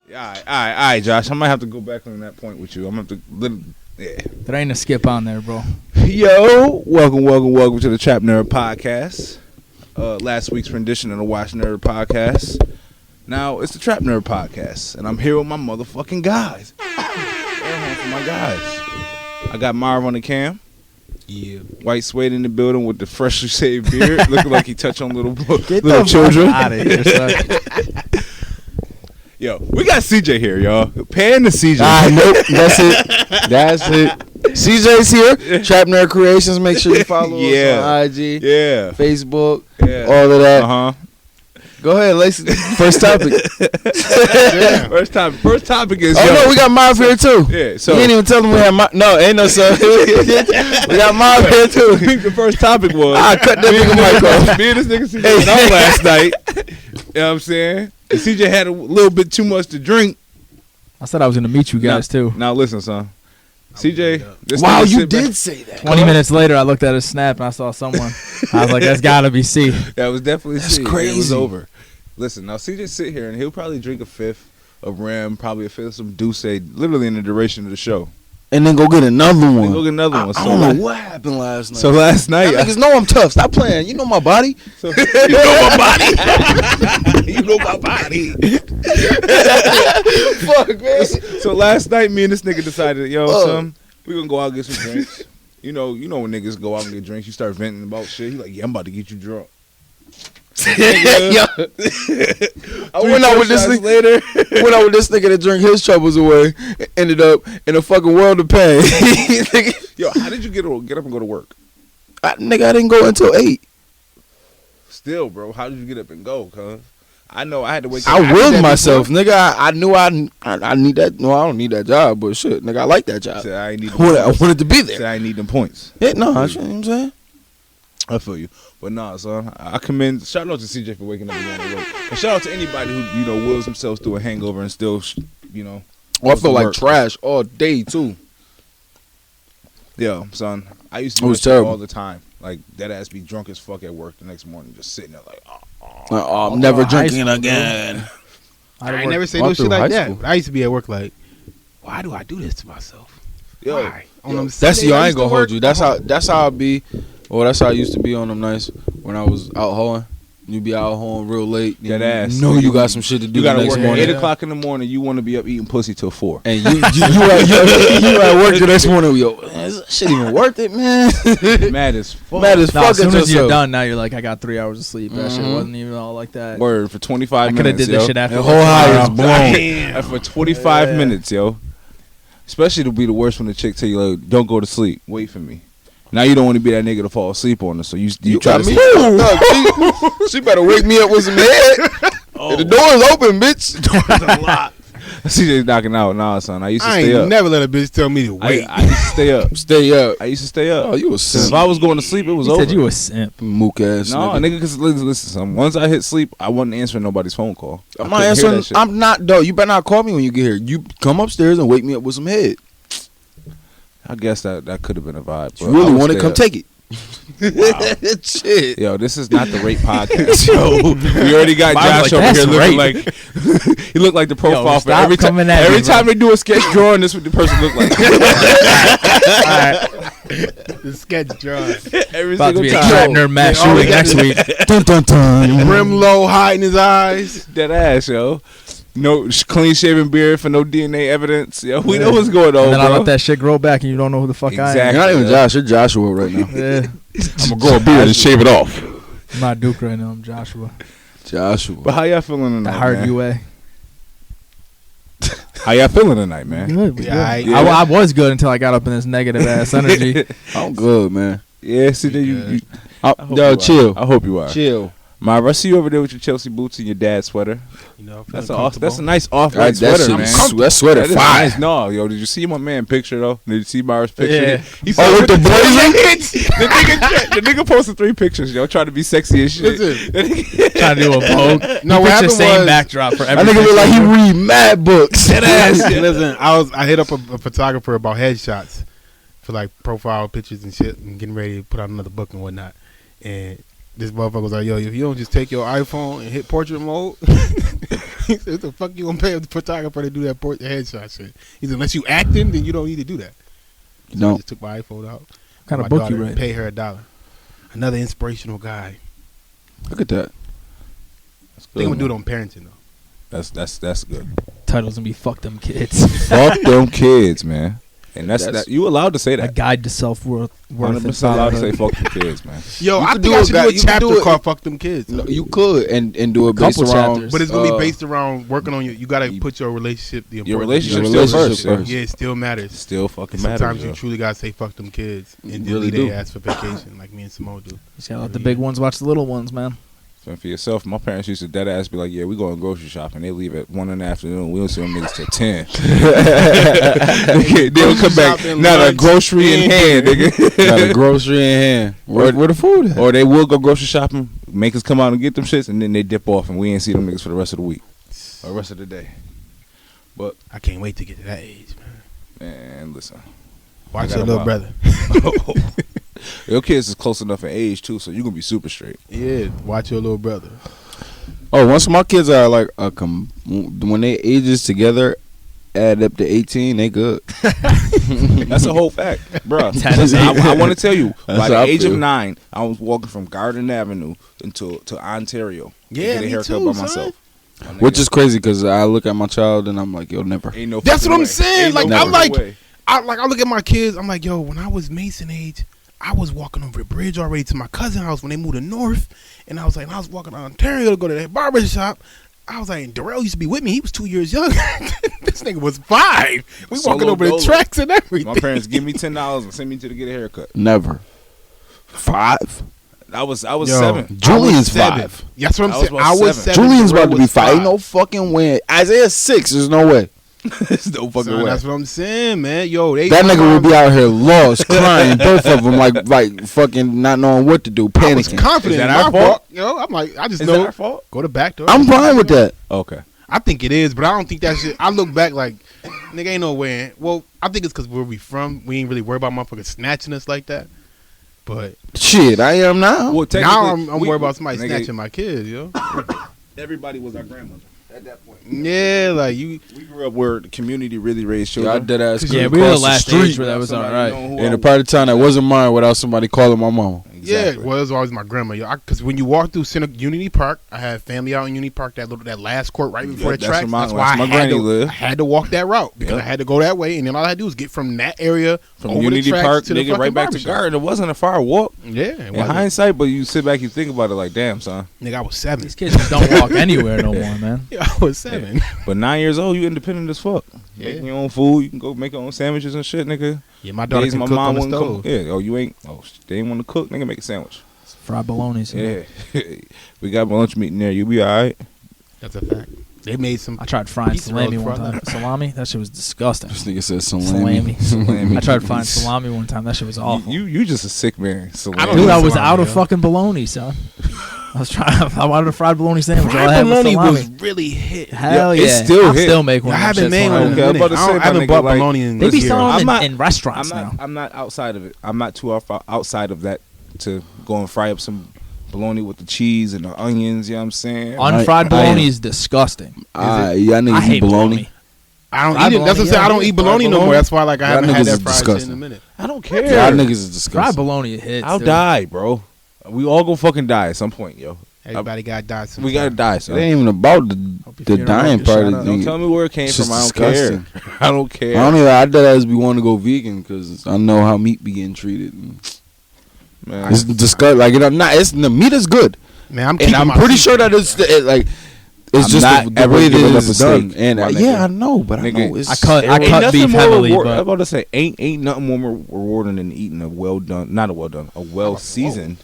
All right, Josh. I might have to go back on that point with you. I'm going to have to. Yeah. There ain't a skip on there, bro. Yo, welcome to the TrapNerd podcast. Last week's rendition of the Watch Nerd podcast. Now it's the TrapNerd podcast, and I'm here with my motherfucking guys. For my guys, I got Marv on the cam. Yeah. White Suede in the building with the freshly shaved beard, looking like he touched on little children. Out of here, son. Yo, we got CJ here, y'all. Pan the CJ. Nope, that's it. CJ's here. TrapNerd Creations. Make sure you follow us on IG, Facebook, all of that. Go ahead, Lacey. First topic. First topic is. Oh no, we got Marv here too. Yeah, so you ain't even tell them we had Marv. No, ain't no sir. We got Marv here too. I think the first topic was. I cut that nigga mic off. Me and this nigga CJ went out last night. You know what I'm saying? And CJ had a little bit too much to drink. I said I was gonna meet you guys too. Now listen, son. CJ, wow, you did say that. 20 minutes later, I looked at his snap and I saw someone. I was like, that's gotta be C. That was definitely that's C. Crazy. It was over. Listen, now CJ sit here and he'll probably drink a fifth of Ram, probably a fifth of some Douce, literally in the duration of the show. And then go get another one. I don't know what happened last night. So last night, niggas know I'm tough. Stop playing. You know my body. You know my body. You know my body. Fuck, man. So last night, me and this nigga decided, son, we gonna go out and get some drinks. You know when niggas go out and get drinks, you start venting about shit. He like, yeah, I'm about to get you drunk. I went out with this nigga later. Went out with this nigga to drink his troubles away. Ended up in a fucking world of pain. Yo, how did you get up and go to work? I didn't go until 8. Still, bro, how did you get up and go? Cause I know I had to wake up. I willed myself, nigga. I knew I need that. No, I don't need that job, but shit, nigga, I like that job. Said I need. I wanted to be there. Said I need them points. Yeah, no, you know what I'm saying. I feel you. But nah, son, I commend, shout out to CJ for waking up and going to work. And shout out to anybody who, wills themselves through a hangover and still, Well, I feel like trash all day, too. Yeah, son, I used to do that all the time. Like, that ass be drunk as fuck at work the next morning, just sitting there like, I'm never drinking again. I never say no shit like that. I used to be at work like, why do I do this to myself? Yo, why? That's I ain't gonna hold you. That's how I be. Well, that's how I used to be on them nights when I was out hoeing. You be out hoeing real late. That ass. You got some shit to do. You gotta work morning. at 8 o'clock in the morning. You want to be up eating pussy till 4. And you at work the next morning. Yo, is that shit even worth it, man? Mad as fuck. As soon as you're done, now you're like, I got 3 hours of sleep. That shit wasn't even all like that. Word for 25 minutes. I could have did this shit after. The whole high is blown. For 25 minutes, yo. Especially to be the worst when the chick tell you, like, don't go to sleep. Wait for me. Now you don't want to be that nigga to fall asleep on her, so you try to sleep. She better wake me up with some head. The door is open, bitch. The door is unlocked. CJ's knocking out now, son. I used to stay up. I ain't never let a bitch tell me to wait. I used to stay up. Stay up. I used to stay up. Oh, you a simp. If I was going to sleep, it was over. He said you a simp. Mook ass nigga, because listen, son, once I hit sleep, I wasn't answering nobody's phone call. I'm not answering. I'm not, though. You better not call me when you get here. You come upstairs and wake me up with some head. I guess that could have been a vibe. You really want to come take it. Wow. Shit. Yo, this is not the rape podcast. Yo, we already got Josh over here looking like he looked like the profile for every time. Every time they do a sketch drawing, this is what the person look like. The sketch drawing. Every About to be a time. TrapNerd mass shooting next week. Dun, dun, dun. Brim low, hiding his eyes. That ass, yo. No clean shaven beard for no DNA evidence. Yo, we know what's going on. And then bro. I let that shit grow back, and you don't know who the fuck I am. Exactly. You're not even Josh. You're Joshua right now. Yeah. I'm gonna grow a beard and shave it off. I'm not Duke right now. I'm Joshua. Joshua. But how y'all feeling The tonight, hard man? UA. How y'all feeling tonight, man? Good. Yeah, Yeah. I was good until I got up in this negative ass energy. I'm good, man. Yeah, see, you Yo, chill. I hope you are. Chill. Myra, I see you over there with your Chelsea boots and your dad's sweater. You know, That's a nice off-white That sweater, shit man. is- that sweater That is fire. nice. No, yo, did you see my man picture though? Did you see Myra's picture? Yeah. He with the blazer? the nigga posted 3 pictures, yo, trying to be sexy as shit. Trying to do a Vogue. No, what Picture happened same was- backdrop for That every nigga look like he picture. read mad books. Listen, I hit up a photographer about headshots for like profile pictures and shit, and getting ready to put out another book and whatnot. And this motherfucker was like, "Yo, if you don't just take your iPhone and hit portrait mode, He said, "What the fuck you gonna pay a photographer to do that headshot shit?" He said, "Unless you acting, then you don't need to do that." So I just took my iPhone out. What kind of book you read? Pay her $1. Another inspirational guy. Look at that. I think I'm gonna do it on parenting though. That's good. Title's gonna be "Fuck Them Kids." Fuck them kids, man. And that's that. You allowed to say that. A guide to self-worth. 100% allowed to say "fuck them kids," man. Yo, I think I should do a chapter called "Fuck Them Kids." No, you could and do it based around, but it's gonna be based around working on you gotta put your relationship. Your relationship still first. Yeah, it still matters. Still fucking matters. Sometimes you truly gotta say "fuck them kids" and delete their ass for vacation, like me and Simone do. You gotta let the big ones watch the little ones, man. So for yourself, my parents used to dead ass be like, "Yeah, we going grocery shopping." They leave at 1 in the afternoon. We don't see them niggas till 10. They'll come back. Not a grocery in hand, nigga. Not a grocery in hand. Where the food at? Or they will go grocery shopping, make us come out and get them shits, and then they dip off, and we ain't see them niggas for the rest of the week or the rest of the day. But I can't wait to get to that age, man. Man, listen. Watch your little brother. Your kids is close enough in age too, so you gonna be super straight. Yeah, watch your little brother. Oh, once my kids are like when they ages together add up to 18, they good. That's a whole fact, bro. I want to tell you, by the age of 9, I was walking from Garden Avenue to Ontario. Yeah, to get a haircut too, by myself. Which is crazy because I look at my child and I'm like, yo, never. Ain't no That's what I'm saying. Ain't like no I'm like, way. I look at my kids. I'm like, yo, when I was Mason age, I was walking over the bridge already to my cousin's house when they moved to North, and I was like, I was walking to Ontario to go to that barber shop. I was like, Darrell used to be with me. He was 2 years younger. This nigga was 5. We walking over the tracks and everything. My parents give me $10 and send me to get a haircut. Never. 5. I was 7. Julian's 5. That's what I'm saying. I was 7. Julian's about to be 5. Ain't no fucking way. Isaiah's 6. There's no way. There's no fucking way. That's what I'm saying, man. Yo, that nigga will be out here lost, crying, both of them, like fucking not knowing what to do, panicking. I was confident. Is that our fault? Yo, I'm like, I just is know. Is that our fault? Go to back door. I'm fine with that. Okay. I think it is, but I don't think that shit. I look back like, nigga, ain't no way. Well, I think it's because where we from, we ain't really worried about motherfuckers snatching us like that. But shit, I am now. Well, now I'm worried about somebody snatching my kids, yo. Everybody was our grandmother at that point. Yeah, like you. We grew up where the community really raised children. Y'all dead ass. Yeah, we were the last age where that was all right. And the part of time that wasn't mine without somebody calling my mama. Exactly. Yeah, well, it was always my grandma. Because when you walk through Unity Park, I had family out in Unity Park, that last court right before the tracks. That's why I had to walk that route because I had to go that way, and then all I had to do was get from that area from Unity Park to nigga right back to Garden. It wasn't a far walk. Yeah, in hindsight, but you sit back, you think about it like, damn, son. Nigga, I was 7. These kids just don't walk anywhere no more, man. Yeah, I was 7. Yeah. But 9 years old, you independent as fuck. Yeah. Making your own food, you can go make your own sandwiches and shit, nigga. Yeah, my daughter can cook on the stove. Yeah, you ain't. They ain't want to cook, nigga. Make a sandwich. Fried bologna. Yeah, we got lunch meeting there. You be all right. That's a fact. They made some. I tried frying salami one time. Salami, that shit was disgusting. This nigga said salami. I tried frying salami one time. That shit was awful. You just a sick man. Dude, I was out of fucking bologna, son. I wanted a fried bologna sandwich. Fried bologna was really hit. Hell yeah. It's still hit. I still make one. I haven't made one. I haven't bought bologna in They be selling them in restaurants now. I'm not outside of it. I'm not too outside of that to go and fry up some bologna with the cheese and the onions. You know what I'm saying? Unfried bologna is disgusting. Yeah, niggas I hate bologna. I don't eat it. That's what I'm saying. I don't eat bologna no more. That's why I haven't had that fried shit in a minute. I don't care. Y'all niggas is disgusting. Fried bologna hits. I'll die, bro. We all go fucking die at some point, yo. Everybody gotta die. We gotta die. So it ain't even about the dying part. Don't tell me where it came from. I don't care. I don't care. I dead be wanting to go vegan because I know how meat be getting treated. Man, it's disgusting. Like the meat is good. Man, I'm pretty sure that it's just the way it is done. And I know, but I know it's. I cut beef heavily. I'm about to say, ain't nothing more rewarding than eating a well seasoned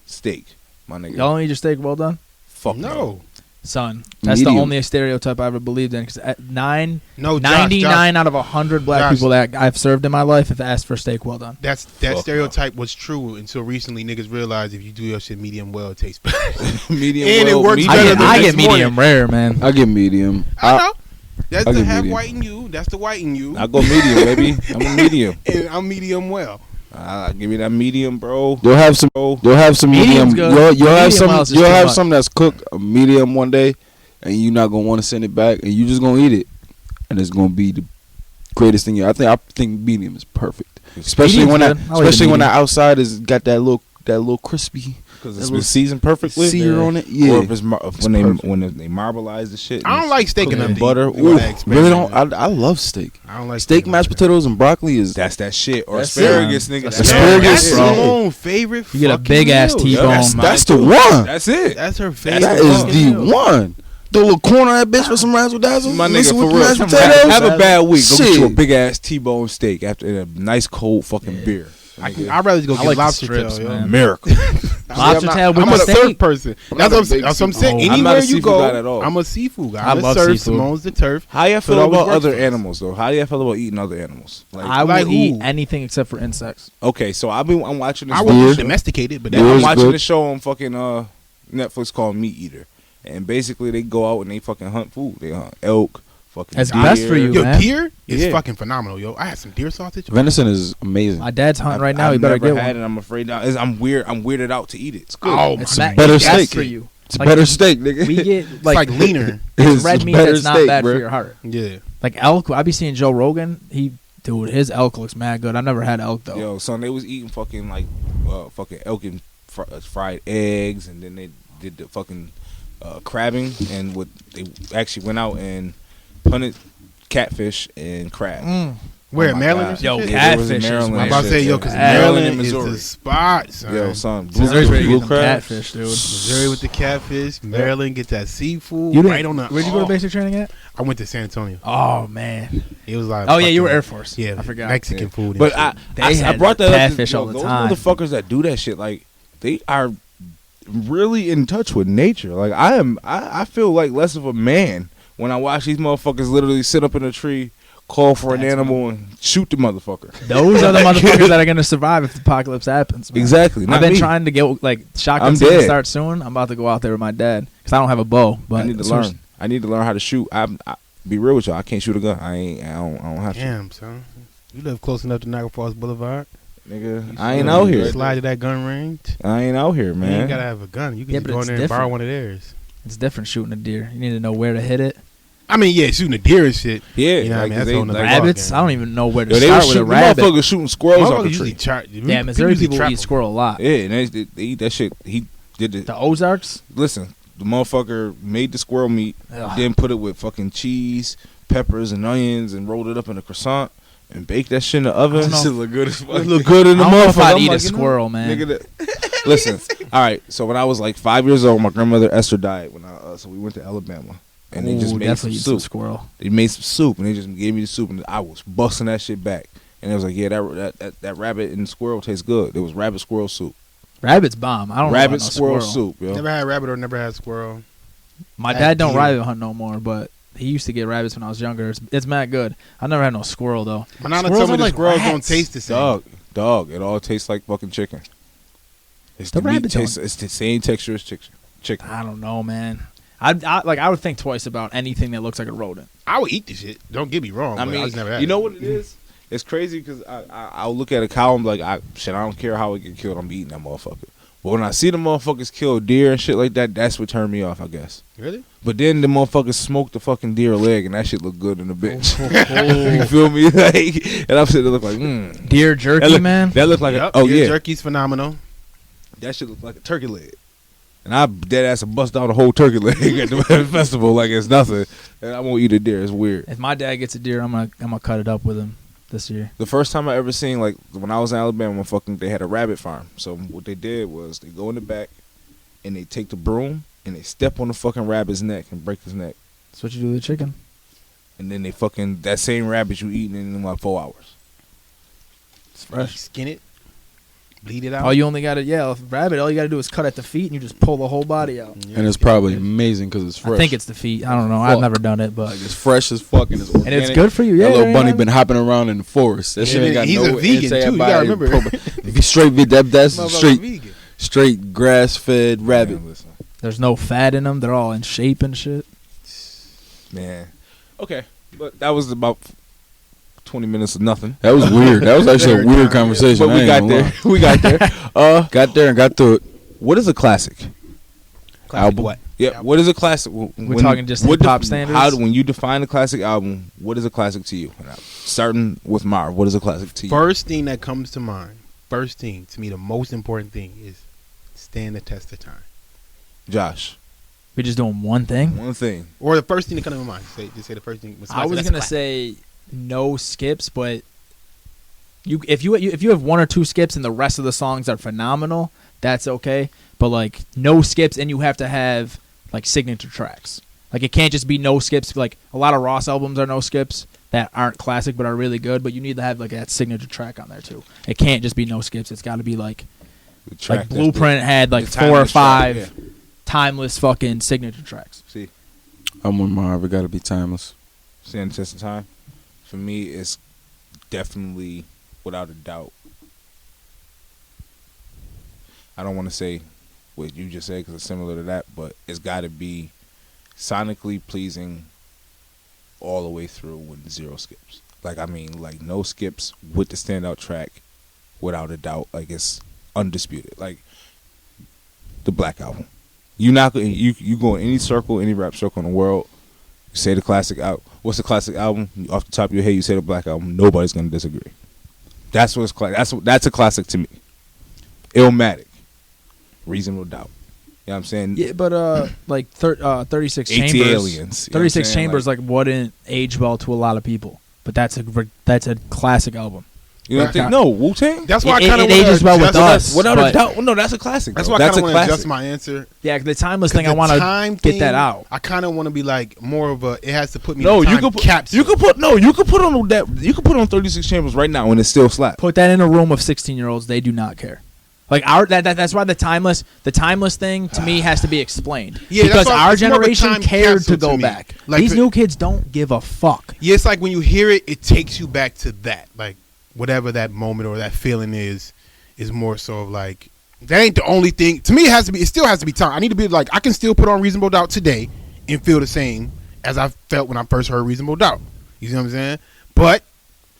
steak. My nigga. Y'all don't eat your steak well done? Fuck no. Son, that's the only stereotype I ever believed in. Because 99 out of 100 black people that I've served in my life have asked for steak well done. That stereotype was true until recently. Niggas realized if you do your shit medium well, it tastes better. Medium and well. It works I get medium rare, man. I get medium. I know. That's the half white in you. That's the white in you. I go medium, baby. I'm a medium. And I'm medium well. Give me that medium, bro. You'll have some medium. You'll have some that's cooked medium one day, and you're not gonna want to send it back, and you just gonna eat it, and it's gonna be the greatest thing. I think medium is perfect, especially when the outside is got that little crispy. Because it's been seasoned perfectly. Sear on it, yeah. Or if it's when they marbleize the shit. I don't like steak in butter. Ooh, really don't. I love steak. I don't like steak, mashed potatoes, and broccoli is that's that shit. Or asparagus, nigga. Asparagus, that's my own favorite. You get a big ass T-bone. That's the one. That's it. That's her favorite. That is the one. The little corner of that bitch with some razzle dazzle. My nigga, for real. Mashed potatoes. Have a bad week. Go get you a big ass T-bone steak after a nice cold fucking beer. I'd rather go get lobster tail, man. Miracle. Lobster tail with I'm a steak. surf person. That's what I'm saying. Anywhere you go, I'm a seafood guy. I love seafood. Simone's the turf. How y'all feel about other animals, though? How do y'all feel about eating other animals? I will eat anything except for insects. Okay, so I'm watching this. I would domesticate it, but I'm watching this show on fucking Netflix called Meat Eater, and basically they go out and they fucking hunt food. They hunt elk. Fucking that's best for you, man. Deer is fucking phenomenal, yo. I had some deer sausage. Venison is amazing. My dad's hunting right now. You better get one. I'm afraid now. I'm weirded out to eat it. It's good. Oh, it's better steak for you. It's better steak, nigga. We get it's like leaner. It's red meat that's not bad for your heart. Yeah, like elk. I be seeing Joe Rogan. His elk looks mad good. I've never had elk though. Yo, son, they was eating fucking like fucking elk and fried eggs, and then they did the fucking crabbing, and they actually went out and hunted catfish and crab. Where, Maryland? Yo, catfish. I'm about to say, yo, because Maryland and Missouri is the spot, son. Yo, son, Missouri's where you get catfish, dude. Missouri with the catfish. Maryland get that seafood. Right on the. Where'd you go to basic training at? I went to San Antonio. Oh man, it was like. Oh yeah, you were Air Force. Yeah, I forgot. Mexican food. But I brought that catfish all the time. Those motherfuckers that do that shit, like they are really in touch with nature. Like I feel like less of a man when I watch these motherfuckers literally sit up in a tree, call for an animal, and shoot the motherfucker. Those are the motherfuckers that are going to survive if the apocalypse happens. Man. Exactly. I've been trying to get shotgun season start soon. I'm about to go out there with my dad because I don't have a bow. But I need to learn. I need to learn how to shoot. I be real with y'all. I can't shoot a gun. I don't have to. Damn, son. You live close enough to Niagara Falls Boulevard. Nigga, I ain't out here. Slide to that gun range. I ain't out here, man. You ain't gotta have a gun. You can just go in there and borrow one of theirs. It's different shooting a deer. You need to know where to hit it. I mean, yeah, shooting a deer and shit. Yeah, you know what I mean? That's rabbits. I don't even know where to start with a rabbit. Motherfuckers shooting squirrels off the tree. Yeah, Missouri people eat squirrel a lot. Yeah, and they eat that shit. He did it. The Ozarks. Listen, the motherfucker made the squirrel meat, then put it with fucking cheese, peppers, and onions, and rolled it up in a croissant. And bake that shit in the oven. That shit look good as fuck. It look good in the motherfucker. I don't know if I'd eat a squirrel, man. Nigga, listen, all right. So when I was like 5 years old, my grandmother Esther died. So we went to Alabama, and they just made some soup. Squirrel. They made some soup, and they just gave me the soup, and I was busting that shit back. And it was like, yeah, that rabbit and squirrel tastes good. It was rabbit squirrel soup. Rabbit's bomb. I don't know rabbit squirrel soup. Yo. Never had rabbit or never had squirrel. My dad don't rabbit hunt no more, but. He used to get rabbits when I was younger. It's mad good. I never had no squirrel though. My nana told me the squirrels don't taste the same. Dog. It all tastes like fucking chicken. It's the rabbit tastes. It's the same texture as chicken. I don't know, man. I would think twice about anything that looks like a rodent. I would eat this shit. Don't get me wrong. I mean, I just never had you know what it is? It's crazy because I'll look at a cow and be like, I don't care how it get killed. I'm eating that motherfucker. But when I see the motherfuckers kill deer and shit like that, that's what turned me off, I guess. Really? But then the motherfuckers smoked the fucking deer leg, and that shit look good in the bitch. You feel me? Like, and I'm sitting there look like, deer jerky, man. That look like deer jerky's phenomenal. That shit look like a turkey leg. And I dead ass bust out a whole turkey leg at the festival like it's nothing. And I won't eat a deer. It's weird. If my dad gets a deer, I'm gonna cut it up with him this year. The first time I ever seen, like, when I was in Alabama, they had a rabbit farm. So what they did was they go in the back and they take the broom and they step on the fucking rabbit's neck and break his neck. That's what you do to the chicken. And then they fucking, that same rabbit you eating in like 4 hours. It's fresh. Skin it, bleed it out. Oh, you only got to, rabbit, all you got to do is cut at the feet and you just pull the whole body out. And it's probably amazing because it's fresh. I think it's the feet. I don't know. I've never done it, but. Like it's fresh as fuck and it's organic. And it's good for you, yeah. That little bunny been hopping around in the forest. That shit ain't got he's no a vegan too, you gotta remember. If you straight, that's straight grass-fed rabbit. Man, there's no fat in them. They're all in shape and shit. Man. Okay. But that was about 20 minutes of nothing. That was weird. That was actually a weird conversation. But we got there. We got there. Got there and got through it. What is a classic? album. What? Yeah. What is a classic? We're talking just hip hop standards. When you define a classic album, what is a classic to you? Starting with Marv, what is a classic to you? First thing that comes to mind. First thing to me, the most important thing is stand the test of time. Josh. We're just doing one thing? One thing. Or the first thing that comes to my mind. Just say the first thing. I was going to say no skips, but if you have one or two skips and the rest of the songs are phenomenal, that's okay. But, like, no skips, and you have to have, like, signature tracks. Like, it can't just be no skips. Like, a lot of Ross albums are no skips that aren't classic but are really good, but you need to have, like, that signature track on there, too. It can't just be no skips. It's got to be, like Blueprint had, like, 4 or 5 timeless fucking signature tracks. See, I'm with Marv. It got to be timeless. Stand the test of time. For me, it's definitely, without a doubt. I don't want to say what you just said because it's similar to that, but it's got to be sonically pleasing all the way through with 0 skips. Like, I mean, like, no skips with the standout track, without a doubt. Like, it's undisputed. Like, the Black Album. You go in any circle, any rap circle in the world, you say the classic album. What's the classic album? Off the top of your head, you say the Black Album. Nobody's gonna disagree. That's what's that's a classic to me. Illmatic, Reasonable Doubt. You know what I'm saying? Yeah, but like 36 Chambers. Aliens. 36 Chambers like wouldn't age well to a lot of people, but that's a classic album. You don't think? No, Wu-Tang? That's why I kind of ages well with us. Without a doubt. No, that's a classic. That's why I kind of want to adjust my answer. Yeah, the timeless thing, I want to get that out. I kind of want to be like more of a. It has to put me. No, in you can put capsule. You can put on that. You can put on 36 Chambers right now and it still slaps. Put that in a room of 16-year-olds. They do not care. Like that's why the timeless thing to me has to be explained. Yeah, because our generation cared to go back. Like these new kids don't give a fuck. Yeah, it's like when you hear it, it takes you back to that. Like whatever that moment or that feeling is more so of like that ain't the only thing. To me, it still has to be time. I need to be like I can still put on Reasonable Doubt today and feel the same as I felt when I first heard Reasonable Doubt. You see what I'm saying? But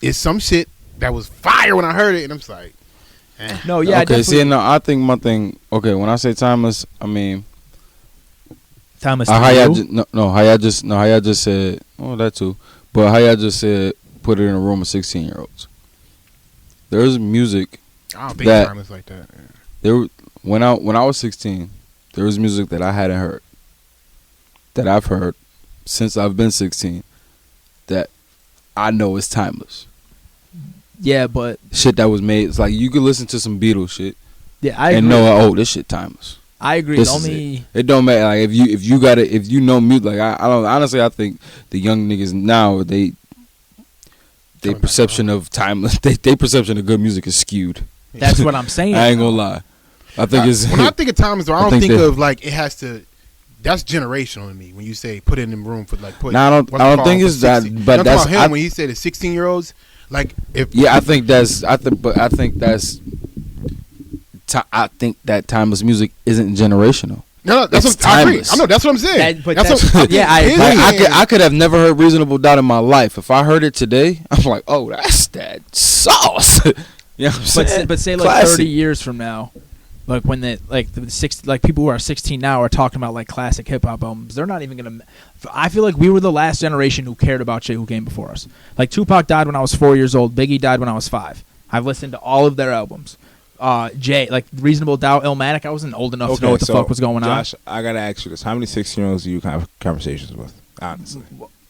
it's some shit that was fire when I heard it, and I'm just like. No, yeah. Okay, see, no, I think my thing. Okay, when I say timeless, I mean timeless. How y'all just said. Oh, that too. But how y'all just said, put it in a room of 16-year-olds. There's music. I don't think timeless like that. Yeah. When I was 16, there was music that I hadn't heard, that I've heard since I've been 16, that I know is timeless. Yeah, but shit that was made, it's like you could listen to some Beatles shit. Yeah, I agree. And know, this shit timeless. I agree. It don't matter. Like if you know music, like I don't honestly. I think the young niggas now they perception of timeless, they perception of good music is skewed. That's what I'm saying. I ain't gonna lie. I think it's when I think of timeless, I don't think of like it has to. That's generational to me when you say put it in the room for like put. No, I don't think it's that. But that's him when he said the 16-year-olds. Like if I think that timeless music isn't generational. No, that's what I agree. I know that's what I'm saying. I could have never heard Reasonable Doubt in my life. If I heard it today, I'm like, oh, that's that sauce. You know what I'm saying? But say like classic. 30 years from now, like when people who are 16 now are talking about like classic hip hop albums, they're not even gonna. I feel like we were the last generation who cared about shit who came before us. Like Tupac died when I was 4 years old. Biggie died when I was 5. I've listened to all of their albums. Like Reasonable Doubt, Illmatic. I wasn't old enough to know what the fuck was going on. Josh, I gotta ask you this: how many 16-years do you have conversations with? Honestly,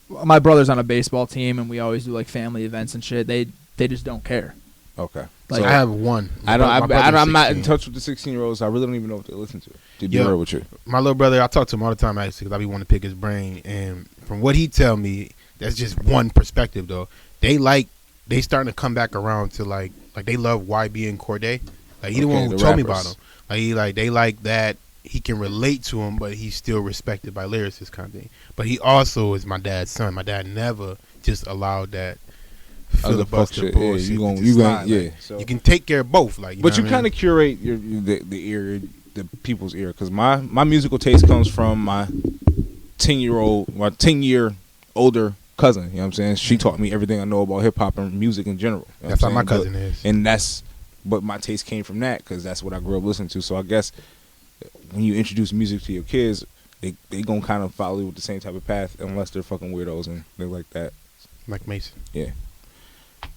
my brother's on a baseball team, and we always do like family events and shit. They just don't care. Okay. Like, so I have one. I'm not in touch with the 16-year-olds. I really don't even know what they listen to. To be real with you, my little brother, I talk to him all the time actually because I be wanting to pick his brain. And from what he tell me, that's just one perspective though. They starting to come back around to like they love YB and Cordae. Like he the one who told me about him. Like they like that he can relate to him, but he's still respected by lyricists kind of thing. But he also is my dad's son. My dad never just allowed that. Filibuster bullshit. So you can take care of both, like. But you kind of curate the people's ear, because my musical taste comes from my 10-year older cousin. You know what I'm saying? She taught me everything I know about hip hop and music in general. You know that's how my cousin is, and but my taste came from that because that's what I grew up listening to. So I guess when you introduce music to your kids, they gonna kind of follow you with the same type of path unless they're fucking weirdos and things like that. Like Mason. Yeah.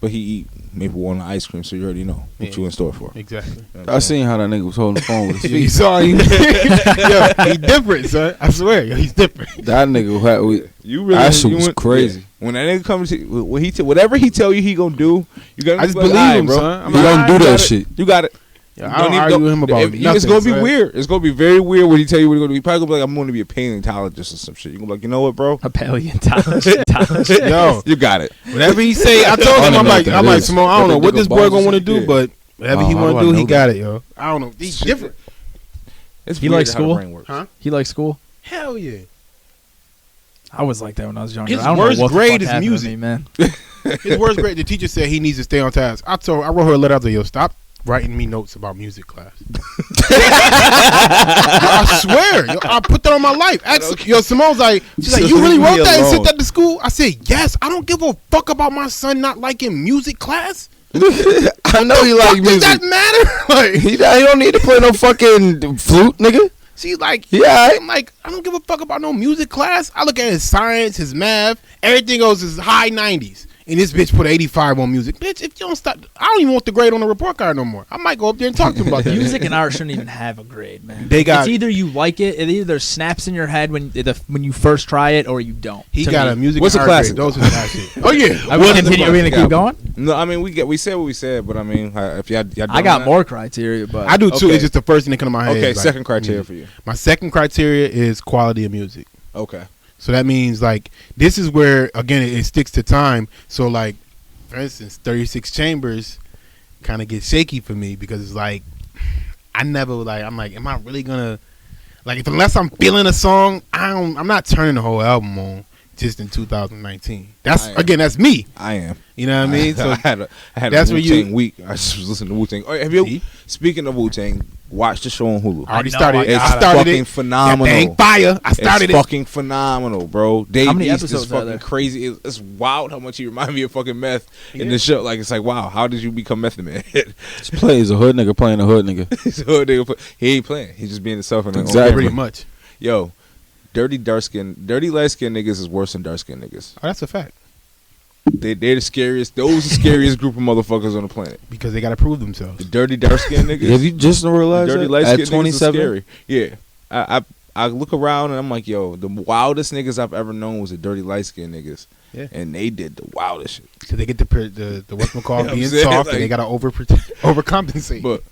But he eat maple walnut ice cream, so you already know what you in store for. Exactly. I seen how that nigga was holding the phone with his feet. You saw him. Yo, he different, son. I swear, yo, he's different. That nigga, that shit was crazy. Yeah. When that nigga comes to when whatever he tell you he gonna do, you gotta I just believe him, bro. son. He don't do that shit. You got it. Yeah, I don't argue with him about nothing. It's gonna be weird. It's gonna be very weird when he tell you what he's gonna do. He probably gonna be like, I'm gonna be a paleontologist or some shit. You gonna be like, you know what, bro? A paleontologist. Yo, you got it. Whatever he say, I told him, I'm like, Simone, I don't know what this boy gonna want to do, but whatever he want to do, he got it, yo. I don't know. He's different. He likes school? Huh? He likes school? Hell yeah. I was like that when I was younger. His I don't worst know what grade the fuck is music, me, man. His worst grade. The teacher said he needs to stay on task. I wrote her a letter. I was like, yo, stop writing me notes about music class. I swear, yo, I put that on my life. Yo, Simone's like, she's like, you really wrote that and sent that to school? I said, yes. I don't give a fuck about my son not liking music class. I know he like music. Does that matter? Like, he don't need to play no fucking flute, nigga. She's like, yeah. I'm like, I don't give a fuck about no music class. I look at his science, his math, everything goes his high 90s. And this bitch put 85 on music. Bitch, if you don't stop, I don't even want the grade on the report card no more. I might go up there and talk to him about that. Music and art shouldn't even have a grade, man. It's either you like it, it either snaps in your head when you first try it, or you don't. He got a music. What's and a classic? Those are the classic. Oh yeah. Are we gonna keep going? No, I mean we said what we said, but I mean if y'all I got more criteria, but I do too. It's just the first thing that comes to my head. Okay, second criteria for you. My second criteria is quality of music. Okay. So that means like this is where again it sticks to time. So like, for instance, 36 Chambers kind of gets shaky for me because it's like I'm like, am I really gonna like unless I'm feeling a song, I'm not turning the whole album on just in 2019. That's me. I am. You know what I mean? So I had that's a Wu-Tang week. I just was listening to Wu-Tang. Oh, have you? Speaking of Wu-Tang, watch the show on Hulu. I already started. It's I started fucking phenomenal. That thing fire. I started it's fucking phenomenal, bro. How many episodes is fucking crazy. It's wild how much he remind me of fucking meth in the show. Like it's like, wow, how did you become Meth Man? Just play as a hood nigga playing a hood nigga. He's a hood nigga. He ain't playing. He's just being himself. Exactly. Pretty much. Yo, dirty light skinned niggas is worse than dark skinned niggas. Oh, that's a fact. They're the scariest. Those are the scariest group of motherfuckers on the planet. Because they got to prove themselves. The dirty dark skinned niggas. Have you just realized dirty that? light At skinned 27? niggas are scary. Yeah, I look around and I'm like, yo, the wildest niggas I've ever known was the dirty light skinned niggas. Yeah. And they did the wildest shit. So they get the whatchamacallit being saying? soft, Like, and they got to overcompensate. But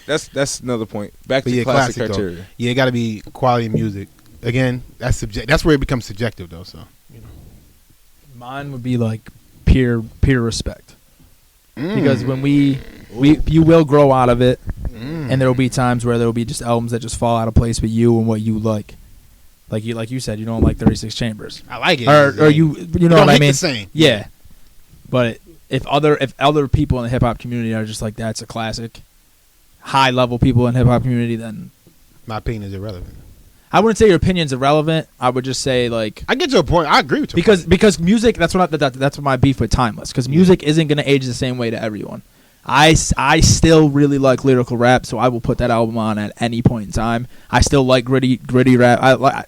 that's another point. Back to classic criteria. Though. Yeah, it got to be quality of music. Again, that's where it becomes subjective though. So, you know, mine would be like peer respect, because when you will grow out of it, and there will be times where there will be just albums that just fall out of place with you and what you like. Like you said, you don't like 36 Chambers. I like it. Or you know what I mean? The same. Yeah. But if other people in the hip hop community are just like, that's a classic, high level people in hip hop community, then my opinion is irrelevant. I wouldn't say your opinion's irrelevant. I would just say like, I get your point. I agree with you. Because music, that's what my beef with Timeless. Because music isn't gonna age the same way to everyone. I still really like lyrical rap, so I will put that album on at any point in time. I still like gritty rap.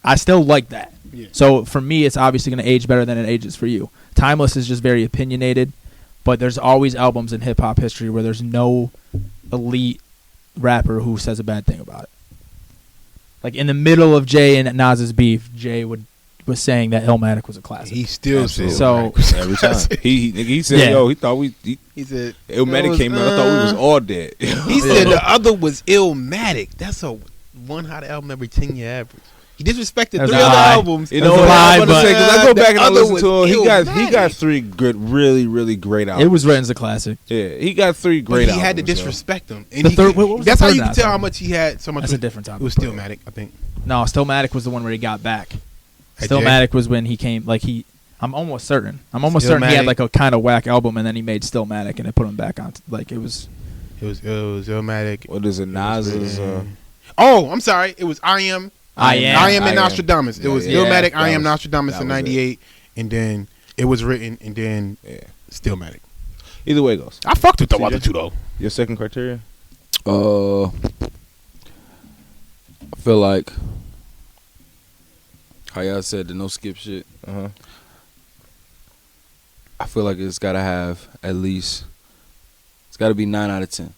I still like that. Yeah. So for me, it's obviously going to age better than it ages for you. Timeless is just very opinionated, but there's always albums in hip hop history where there's no elite rapper who says a bad thing about it. Like in the middle of Jay and Nas's beef, Jay was saying that Illmatic was a classic. He still says so every time. He said, yo, he thought he said Illmatic came out. I thought we was all dead. He said the other was Illmatic. That's a one hot album every 10-year average. He disrespected three other albums. You know what I'm about to say? Because I go back and I listen to him. He got three good, really, really great albums. It was written as a classic. Yeah, he got three great albums. He had to disrespect them. And that's how you can tell how much he had. So much. That's a different topic. It was Stillmatic, I think. No, Stillmatic was the one where he got back. Stillmatic was when he came. Like I'm almost certain he had like a kind of whack album, and then he made Stillmatic, and it put him back on. Like it was Illmatic. What is it? Nas's. Oh, I'm sorry. It was I Am and Nostradamus. It was Illmatic, I Am Nostradamus in 98, and then it was written, and then Stillmatic. Either way it goes. I fucked with the other two though. Your second criteria? I feel like how y'all said the no skip shit. I feel like it's gotta have at least. It's gotta be 9 out of 10.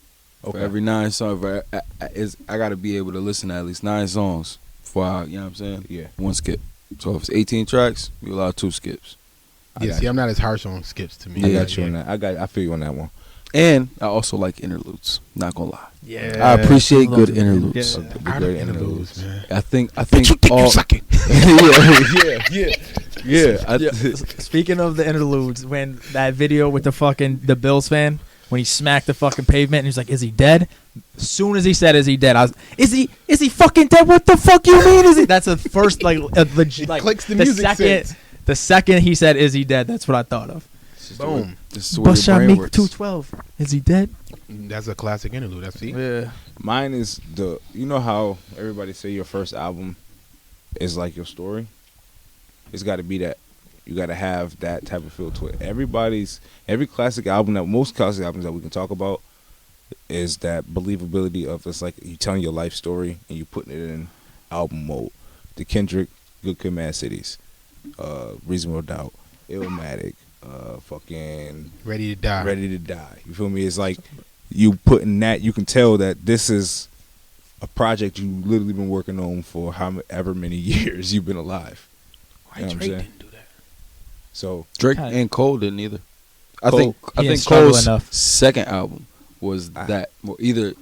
Okay. For every 9 songs, I gotta be able to listen to at least 9 songs before I, you know what I'm saying? Yeah. 1 skip. So if it's 18 tracks, you allow 2 skips. Yeah, see, I'm not as harsh on skips to me. I got you on that. I feel you on that one. And I also like interludes. Not gonna lie. Yeah, I appreciate good interludes. Yeah. I like interludes, man. I think But you think you suck it. yeah. Speaking of the interludes, when that video with the Bills fan, when he smacked the fucking pavement and he's like, "Is he dead?" As soon as he said, "Is he dead?" I was, "Is he fucking dead? What the fuck you mean? Is he?" That's the first legit. Like, clicks the music sense. The second he said, "Is he dead?" That's what I thought of. Boom. Bashamik 212. Is he dead? That's a classic interlude. That's it. Yeah. Mine is you know how everybody say your first album is like your story? It's got to be that. You got to have that type of feel to it. Every classic album, most classic albums that we can talk about, is that believability of it's like you telling your life story and you putting it in album mode. The Kendrick, Good Kid, Mad Cities, Reasonable Doubt, Illmatic, fucking Ready to Die. You feel me? It's like you putting that. You can tell that this is a project you literally been working on for however many years you've been alive. Why Drake didn't do that? So Drake and Cole didn't either. I Cole, think Cole's second album was that. Well, either.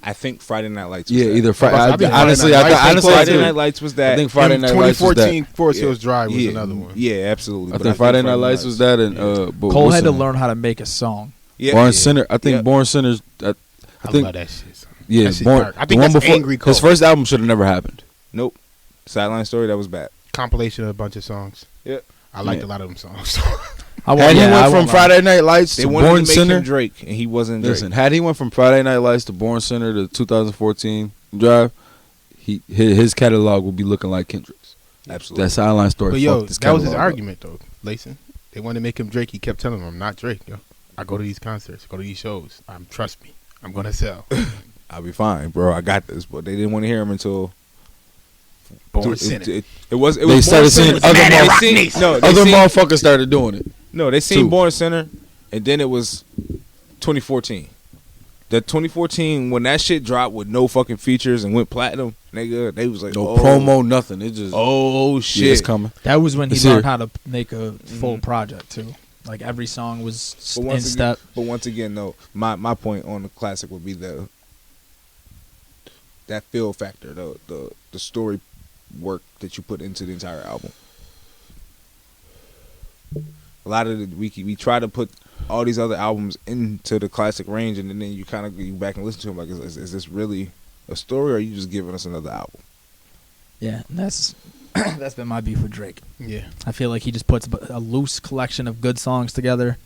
I think Friday Night Lights. Was either Friday. Honestly, Friday Night Lights was that. I think Friday Night Lights was that. 2014 Forest Hills Drive was another one. Yeah, absolutely. I think Friday Night Lights was that, and Cole had to learn how to make a song. Yeah, Born Sinner. I think Born Sinner's. I love that shit. Son. Yeah, Born. I think that's Angry Cole. His first album should have never happened. Nope. Sideline Story, that was bad. Compilation of a bunch of songs. Yeah. I liked a lot of them songs. Had he went from Friday Night Lights to Born Sinner, Drake, and he wasn't Drake. Listen, had he went from Friday Night Lights to Born Sinner to 2014 Drive, his catalog would be looking like Kendrick's. Absolutely. That Sideline Story. But yo, that was his argument though, Layson. They wanted to make him Drake. He kept telling them, "I'm not Drake, yo. I go to these concerts, go to these shows. Trust me, I'm gonna sell. I'll be fine, bro. I got this." But they didn't want to hear him until Born Sinner. It was. They started seeing other motherfuckers started doing it. No, they seen Born Sinner, and then it was 2014. That 2014 when that shit dropped with no fucking features and went platinum, nigga, they was like no promo, nothing. It just shit, it's coming. That was when he learned how to make a full project too. Like every song was in step. But once again, though, my point on the classic would be that feel factor, the story work that you put into the entire album. A lot of we try to put all these other albums into the classic range, and then you kind of go back and listen to them like, is this really a story, or are you just giving us another album? Yeah, that's been my beef with Drake. Yeah, I feel like he just puts a loose collection of good songs together,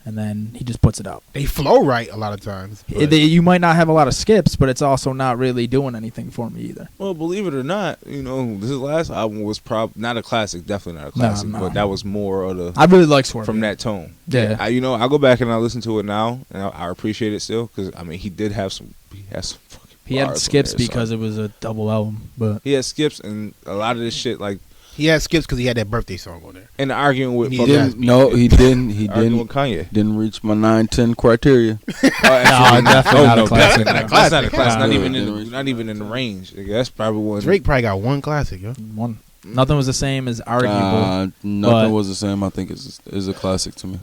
and then he just puts it out. They flow right a lot of times. You might not have a lot of skips, but it's also not really doing anything for me either. Well, believe it or not, his last album was probably not a classic, definitely not a classic, but that was more of the. I really like Swerve from that tone. Yeah, I go back and I listen to it now, and I appreciate it still because he did have some. He has some fucking. He had skips because it was a double album, but he had skips and a lot of this shit like. He had skips because he had that birthday song on there. And arguing with he didn't with Kanye. Didn't reach my 9-10 criteria. Definitely not a classic. That's not a classic. Not even in the range. That's probably one. Drake probably got one classic, yo. One. Nothing was the same as arguable. Nothing was the same. I think is a classic to me.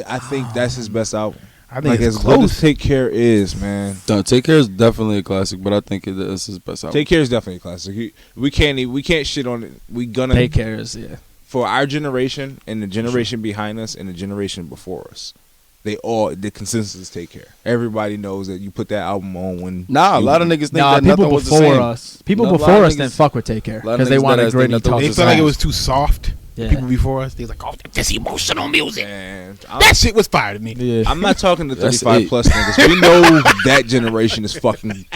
I think that's his best album. I think as close as Take Care is, man. Take Care is definitely a classic, but I think it's his best album. Take Care is definitely a classic. We can't shit on it. We gonna Take Care is for our generation and the generation behind us and the generation before us. The consensus is Take Care. Everybody knows that you put that album on when. A lot of niggas think that people nothing was the same. People before us didn't fuck with Take Care because they wanted gritty tough. They felt like it was too soft. Yeah. People before us, they was like, "Oh, this emotional music." Man, that shit was fire to me. Yeah. I'm not talking to 35 plus niggas. We know that generation is fucking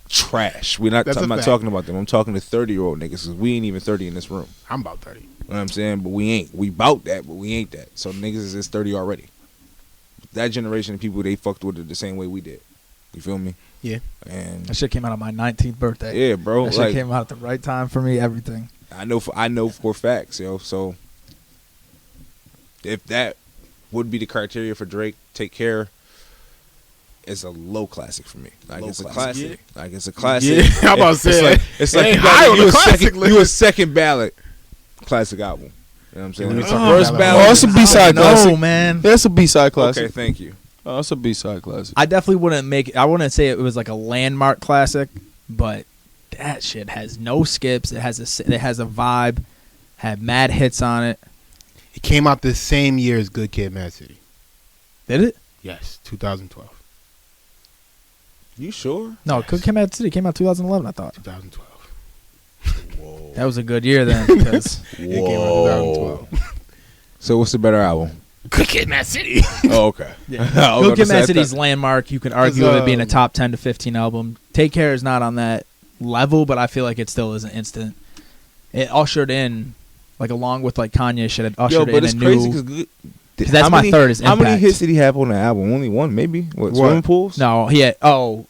trash. I'm not talking about them. I'm talking to 30-year-old niggas because we ain't even 30 in this room. I'm about 30. You know what I'm saying? But we ain't. We bout that, but we ain't that. So niggas is 30 already. That generation of people, they fucked with it the same way we did. You feel me? Yeah. And that shit came out on my 19th birthday. Yeah, bro. That shit came out at the right time for me. Everything. I know for facts, yo. So if that would be the criteria for Drake, Take Care. It's a low classic for me. Like it's a classic. Yeah. Like it's a classic. Yeah, I'm about to say it's like you a second ballot classic album. You know what I'm saying? First ballot. Oh, it's a B-side classic. Oh man, that's a B-side classic. Okay, thank you. Oh, it's a B-side classic. I definitely I wouldn't say it was like a landmark classic, but that shit has no skips. It has a vibe. Had mad hits on it. It came out the same year as Good Kid, Mad City. Did it? Yes, 2012. You sure? No, Good Kid, Mad City came out 2011. I thought 2012. Whoa. that was a good year then because it came out 2012. So what's the better album? Good Kid, Mad City. Oh, okay. Yeah. Good Kid, Mad City's landmark. You could argue it being a top 10 to 15 album. Take Care is not on that level, but I feel like it still is an instant. It ushered in, like along with like Kanye shit, it ushered in a new. Because that's my third is Impact. How many hits did he have on the album? Only one, maybe? What? Swimming Pools? No, he had,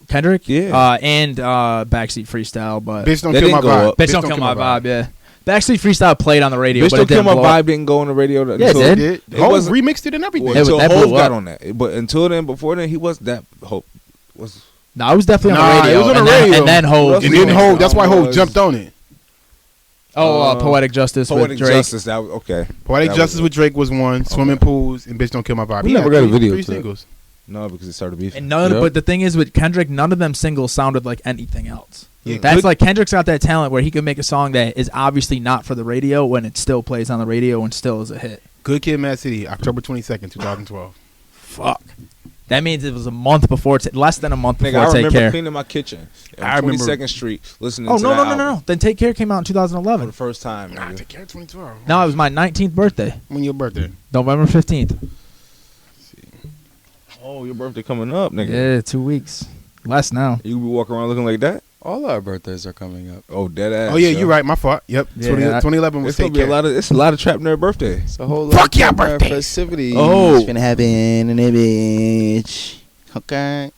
Kendrick? Yeah. And Backseat Freestyle, but Bitch Don't Kill My Vibe. Bitch Don't Kill My Vibe, yeah. Backseat Freestyle played on the radio, Bitch but Don't Kill My Vibe didn't go on the radio. Yeah, it did. Hov remixed it and everything. Until Hov got on that. But until then, before then, he wasn't that. No, it was definitely on the radio. It was on the radio. And then Hov. And then Hov, that's why Hov jumped on it. Poetic Justice with Drake. Justice, that was, okay. Poetic Justice with Drake was one. Okay. Swimming Pools and Bitch Don't Kill My Vibe. We never got a video three singles. No, because it started beefing. And but the thing is with Kendrick, none of them singles sounded like anything else. Yeah. That's like Kendrick's got that talent where he can make a song that is obviously not for the radio when it still plays on the radio and still is a hit. Good Kid, Mad City, October 22nd, 2012. Fuck. That means it was a month before, less than a month before I Take remember Care. cleaning my kitchen on 22nd Street listening to that album. No. Then Take Care came out in 2011. For the first time. Nah, Take Care 2012. No, it was my 19th birthday. When your birthday? November 15th. Oh, your birthday coming up, nigga. Yeah, 2 weeks. Less now. You be walking around looking like that? All our birthdays are coming up. Oh, dead ass. Oh, yeah, you're right. My fault. Yep. Yeah, 2011 was Take Care. It's a lot of Trap Nerd birthdays. It's a whole lot Fuck of your birthday festivities. Oh. It's gonna happen in a bitch. Okay.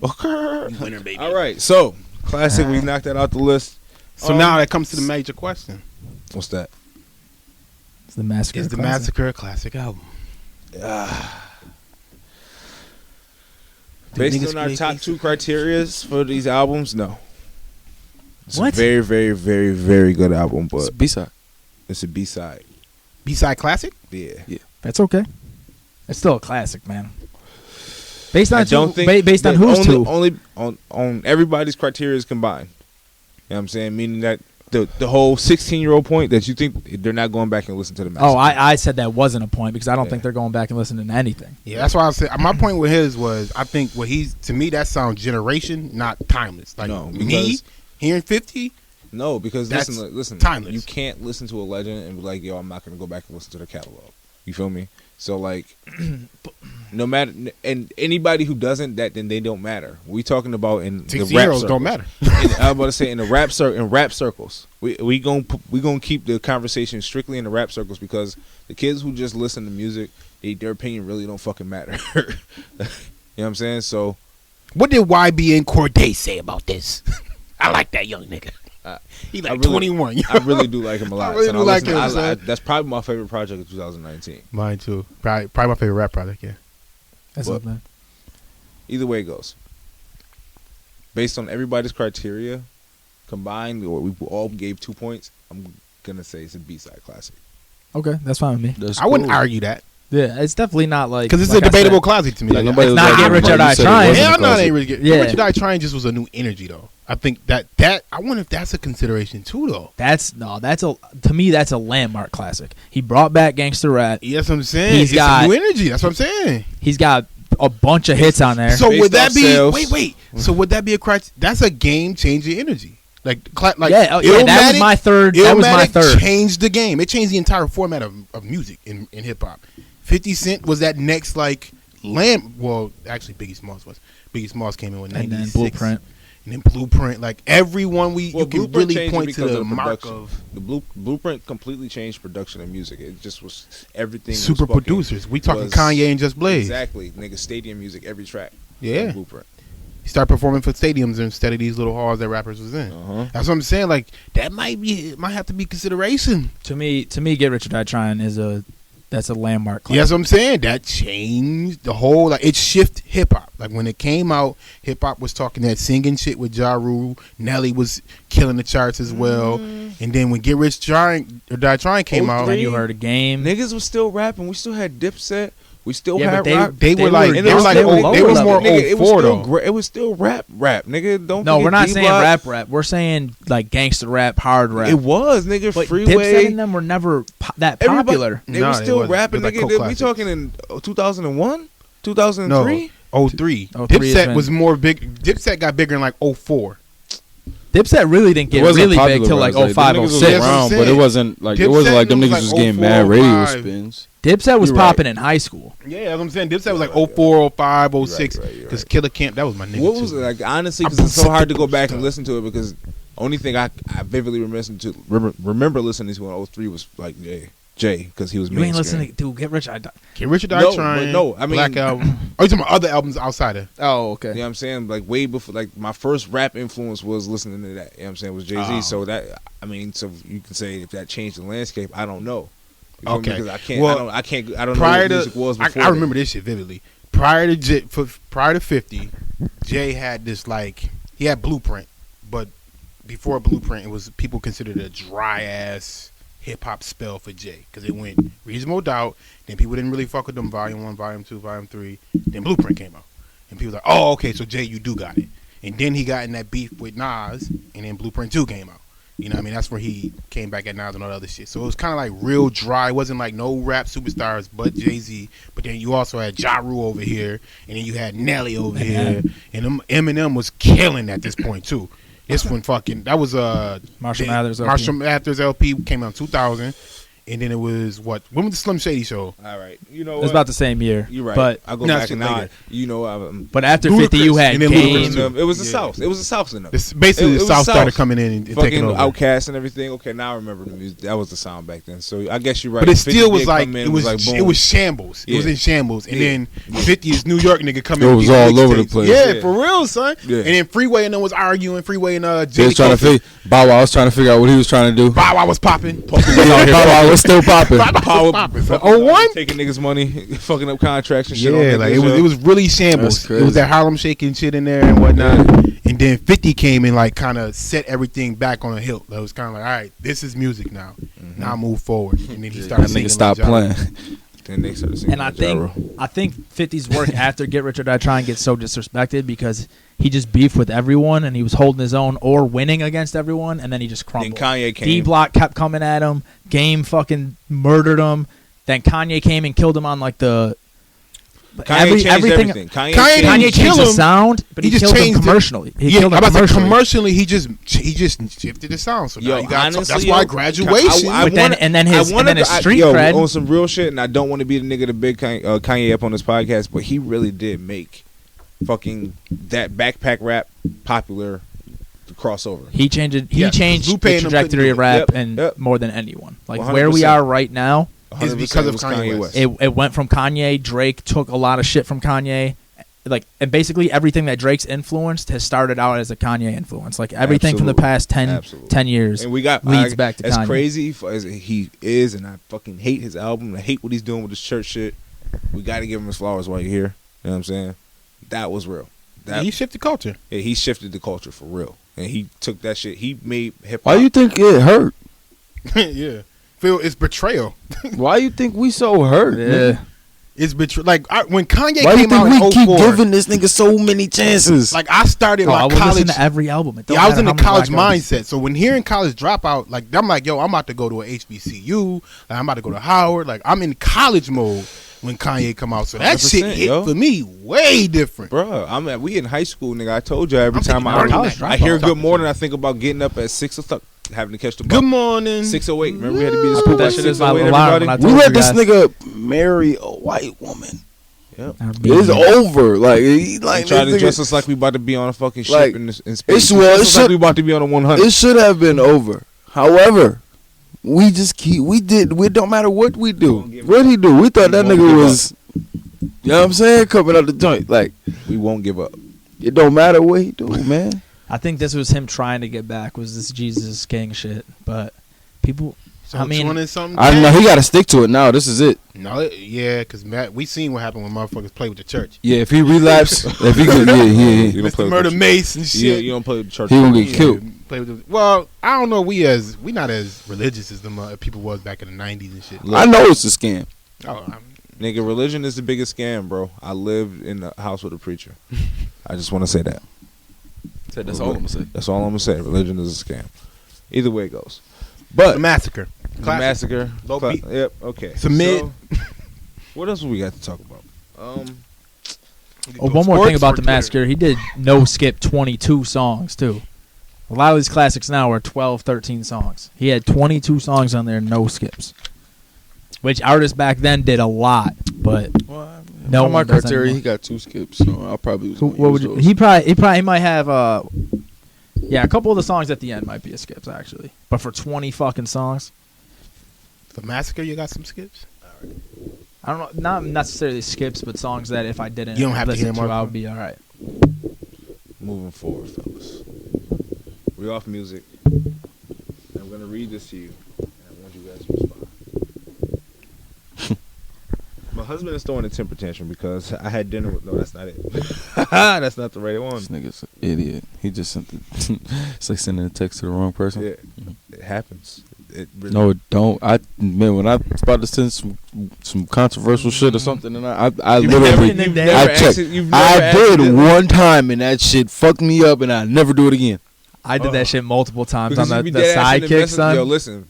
Okay. Winner, baby. All right. So, classic. We knocked that out the list. So now that comes to the major question. What's that? It's the Massacre. Is the Massacre a classic album? Based on our top two criterias for these albums, no. It's What? a very, very, very, very good album, It's but B-side. it's a B-side. B-side classic? Yeah. That's okay. It's still a classic, man. Based on I don't think based on that who's two? only on everybody's criteria is combined. You know what I'm saying? Meaning that the whole 16-year-old point that you think they're not going back and listen to the Massacre. Oh, I said that wasn't a point because I don't think they're going back and listening to anything. Yeah, that's why I said my point with his was I think what he's to me that sounds generation, not timeless. Like No, me hearing 50. No, because That's listen, timeless. you can't listen to a legend and be like, yo, I'm not going to go back and listen to their catalog. You feel me? So like, no matter, and anybody who doesn't, then they don't matter. We talking about in the rap circles. Don't matter. I'm about to say in rap circles, we gonna keep the conversation strictly in the rap circles because the kids who just listen to music, their opinion really don't fucking matter. You know what I'm saying? So, what did YBN Corday say about this? I like that young nigga. He like 21. I really do like him a lot. I really do like him. That's probably my favorite project of 2019. Mine too. Probably my favorite rap project. Yeah. That's But not bad. either way it goes, based on everybody's criteria combined, or we all gave 2 points, I'm gonna say it's a B-side classic. Okay, that's fine with me. I wouldn't argue that Yeah, it's definitely not like because it's like a debatable classic to me. Like, Like, it's not Get Rich or Die Trying. yeah, I'm not ain't really get. Yeah. Get Rich or Die Trying just was a new energy though. I think that I wonder if that's a consideration too though. To me that's a landmark classic. He brought back gangster rap. Yeah, that's what I'm saying. He's It's got a new energy. That's what I'm saying. He's got a bunch of hits on there. So Based would that off be sales. wait? So would that be a criteria? That's a game changing energy. Like that was my third. That was my third. Changed the game. It changed the entire format of music in hip hop. 50 Cent was that next like well, actually Biggie Smalls was. Biggie Smalls came in with 96. And then Blueprint. And then Blueprint, like everyone you can Blueprint really changed point it to because the of mark production. of The Blueprint completely changed production of music. It just was everything. super producers. We talking was- Kanye and Just Blaze. Exactly, nigga. Stadium music, every track. Yeah. Blueprint. He started performing for stadiums instead of these little halls that rappers was in. That's what I'm saying. Like that might have to be consideration. To me, Get Rich or Die Trying that's a landmark class. Yeah, that's what I'm saying. That changed the whole, like, it shifted hip-hop. Like, when it came out, hip-hop was talking that singing shit with Ja Rule. Nelly was killing the charts as well. And then when Get Rich or Die Trying came out. And you heard a Game. Niggas was still rapping. We still had Dipset. We still had rap. They were more 04, though. It was still rap, nigga. No, we're not saying rap. We're saying like gangster rap, hard rap. It was, nigga. But Freeway. Dipset and them were never that popular. They were still rapping, nigga. We talking in 2001, 2003. No, 03. Dipset was more big. Dipset got bigger in like 04. Dipset really didn't get really big till like 05, 06. But it wasn't like them niggas was getting mad radio spins. Dipset was popping in high school. Yeah, that's what I'm saying. Dipset was like 04, 05, 06. Because Killer Camp, that was my nigga. What was it like? Honestly, because it's so hard to go back and listen to it because only thing I vividly remember listening to in 03 was like Jay, because he was. You ain't listening to Get Rich or Die. Get Rich or Die Trying. No, I mean Black Album. Oh, you talking about other albums outside of? Oh, okay. You know what I'm saying? Like way before, like my first rap influence was listening to that. You know what I'm saying? Was Jay-Z. So that, I mean, so you can say if that changed the landscape, I don't know. Okay. Because I don't know what music was before. I remember this shit vividly. Prior to 50, Jay had this he had Blueprint, but before Blueprint, it was people considered a dry ass hip hop spell for Jay because it went Reasonable Doubt, then people didn't really fuck with them. Volume 1, Volume 2, Volume 3, then Blueprint came out, and people were like, oh, okay, so Jay, you do got it. And then he got in that beef with Nas, and then Blueprint 2 came out. You know what I mean? That's where he came back at Nas and all that other shit. So it was kind of like real dry. It wasn't like no rap superstars but Jay-Z. But then you also had Ja Rule over here. And then you had Nelly over here. And Eminem was killing at this point, too. This one that was Marshall Mathers LP. Marshall Mathers LP came out in 2000. And then it was when was the Slim Shady show? All right, you know it was about the same year. You're right. But I'll go back and now, but after 50, you had Game. It was the South. It was the South in them. Basically, the South started coming in and taking over. Outkast and everything. Okay, now I remember the music. That was the sound back then. So I guess you're right. But it still was like it was shambles. It was in shambles. And then 50's New York nigga coming. It was all over the place. Yeah, for real, son. And then Freeway and them was arguing. Freeway and Bow Wow was trying to figure out what he was trying to do. Bow Wow was popping. Bow Wow was still popping. Oh, 01? Taking niggas' money, fucking up contracts and shit. Yeah, like it was really shambles. It was that Harlem shaking shit in there and whatnot. And then 50 came and like kind of set everything back on a hilt. It was kind of like, all right, this is music now. Now move forward. And then he started singing. Nigga stopped playing. Then they started singing. And I think 50's work after Get Rich or Die Trying gets so disrespected because he just beefed with everyone and he was holding his own or winning against everyone, and then he just crumbled. Then Kanye came. D-Block kept coming at him. Game fucking murdered him. Then Kanye came and killed him on like the Kanye changed everything. Kanye changed the sound, but he just changed him commercially. Commercially, he just shifted the sound. So now that's why Graduation. And then his street cred on some real shit. And I don't want to be the nigga to big Kanye up on this podcast, but he really did make fucking that backpack rap popular. Crossover. He changed the trajectory of rap and more than anyone. Like 100%. Where we are right now is because of Kanye West. It went from Kanye. Drake took a lot of shit from Kanye. Like, and basically everything that Drake's influenced has started out as a Kanye influence. Like everything from the past 10 years and we got leads back to as Kanye. Crazy as he is, and I fucking hate his album. I hate what he's doing with his church shit. We got to give him his flowers while you're here. You know what I'm saying? That was real. He shifted culture. Yeah, he shifted the culture for real. And he took that shit. He made hip hop. Why you think it hurt? Yeah. Phil, it's betrayal. Why you think we so hurt? Yeah. It's betrayal. Like, when Kanye Why came out in 04. Why do you think we keep giving this nigga so many chances? Like, I started my college. I would listen to every album. I was in the college mindset. So when hearing College Dropout, like, I'm like, yo, I'm about to go to a HBCU. Like, I'm about to go to Howard. Like, I'm in college mode when Kanye come out. So that shit hit for me way different. Bruh, we in high school, nigga. I told you every time I hear Good Morning, I think about getting up at 6 o'clock, having to catch the bus. Good morning. 6:08. Remember we had to be in school by 6:08, everybody? We let this nigga marry a white woman. Yep. It's over. Like, he tried to dress us like we about to be on a fucking ship like, in space. It's like we about to be on a 100. It should have been over. However, we don't matter what we do. What he do? We thought that nigga was, you know what I'm saying, coming out the joint. Like, we won't give up. It don't matter what he do, man. I think this was him trying to get back. Was this Jesus King shit? But people. So I mean, I know he got to stick to it now. This is it. No, yeah, because we seen what happened when motherfuckers play with the church. Yeah, if he relapse, if he could, yeah. Mr. Murder Mace and shit. Yeah, you don't play with the church. He gonna get killed. Play with well, I don't know. We not as religious as the people was back in the 90s and shit. I know it's a scam. Oh, nigga, religion is the biggest scam, bro. I lived in a house with a preacher. I just want to say that. That's all I'm gonna say. That's all I'm gonna say. Religion is a scam. Either way it goes. But the massacre. The massacre. Low beat. Yep. Okay. Submit. So, what else we got to talk about? one more thing about the massacre. He did no skip 22 songs too. A lot of these classics now are 12, 13 songs. He had 22 songs on there, no skips. Which artists back then did a lot, but no one my does criteria, anymore. he got 2 skips, so I'll probably. What would you, he might have a couple of the songs at the end might be a skips actually, but for 20 fucking songs. The massacre, you got some skips. I don't know, not necessarily skips, but songs that if I didn't you don't have to listen hear to, more. I would be all right. Moving forward, fellas. We're off music. I'm gonna read this to you, and I want you guys to respond. My husband is throwing a temper tantrum because I had dinner with. No, that's not it. That's not the right one. This nigga's an idiot. He just sent it's like sending a text to the wrong person. Yeah, it happens. It really no, it don't. When I was about to send some controversial shit or something, and I literally I checked. I did one time, and that shit fucked me up, and I never do it again. I did that shit multiple times on the sidekick, sidekick, son. Yo, listen.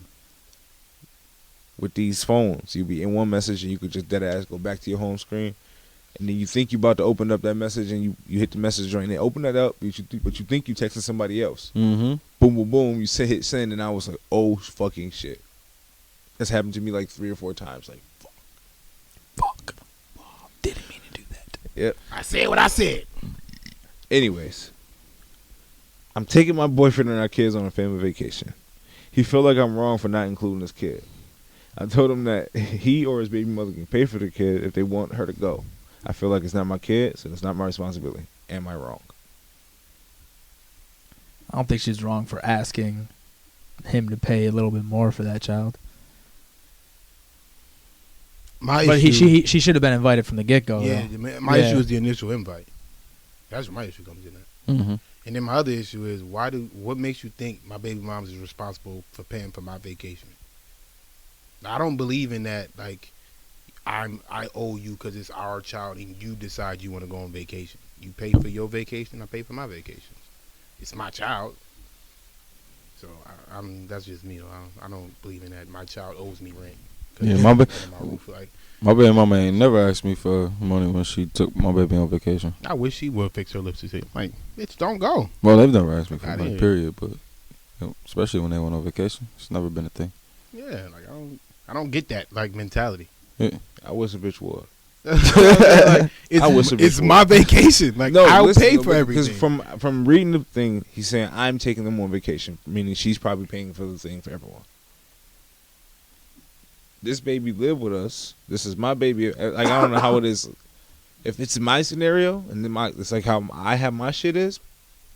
With these phones, you be in one message and you could just dead ass go back to your home screen, and then you think you about to open up that message and you hit the message joint and then open that up, but you think you texting somebody else. Mm-hmm. Boom, boom, boom. You hit send, and I was like, oh fucking shit. That's happened to me like 3 or 4 times. Like, fuck. Didn't mean to do that. Yep. I said what I said. Anyways, I'm taking my boyfriend and our kids on a family vacation. He felt like I'm wrong for not including his kid. I told him that he or his baby mother can pay for the kid if they want her to go. I feel like it's not my kid, so it's not my responsibility. Am I wrong? I don't think she's wrong for asking him to pay a little bit more for that child. She should have been invited from the get-go. Yeah, my issue is the initial invite. That's where my issue comes in at. Mm-hmm. And then my other issue is what makes you think my baby mom is responsible for paying for my vacation? I don't believe in that. Like, I owe you because it's our child, and you decide you want to go on vacation. You pay for your vacation, I pay for my vacations. It's my child, so that's just me. I don't believe in that. My child owes me rent. Yeah, my baby mama ain't never asked me for money when she took my baby on vacation. I wish she would fix her lips and say, like, bitch, don't go. Well, they've never asked me for money, period. But especially when they went on vacation, it's never been a thing. Yeah, like I don't get that like mentality. Yeah. I wish a bitch would. Like, it's my vacation. Like, no, I'll pay for everything. Because from reading the thing, he's saying I'm taking them on vacation, meaning she's probably paying for the thing for everyone. This baby lived with us. This is my baby. Like, I don't know how it is. If it's my scenario, and then it's like how I have my shit is,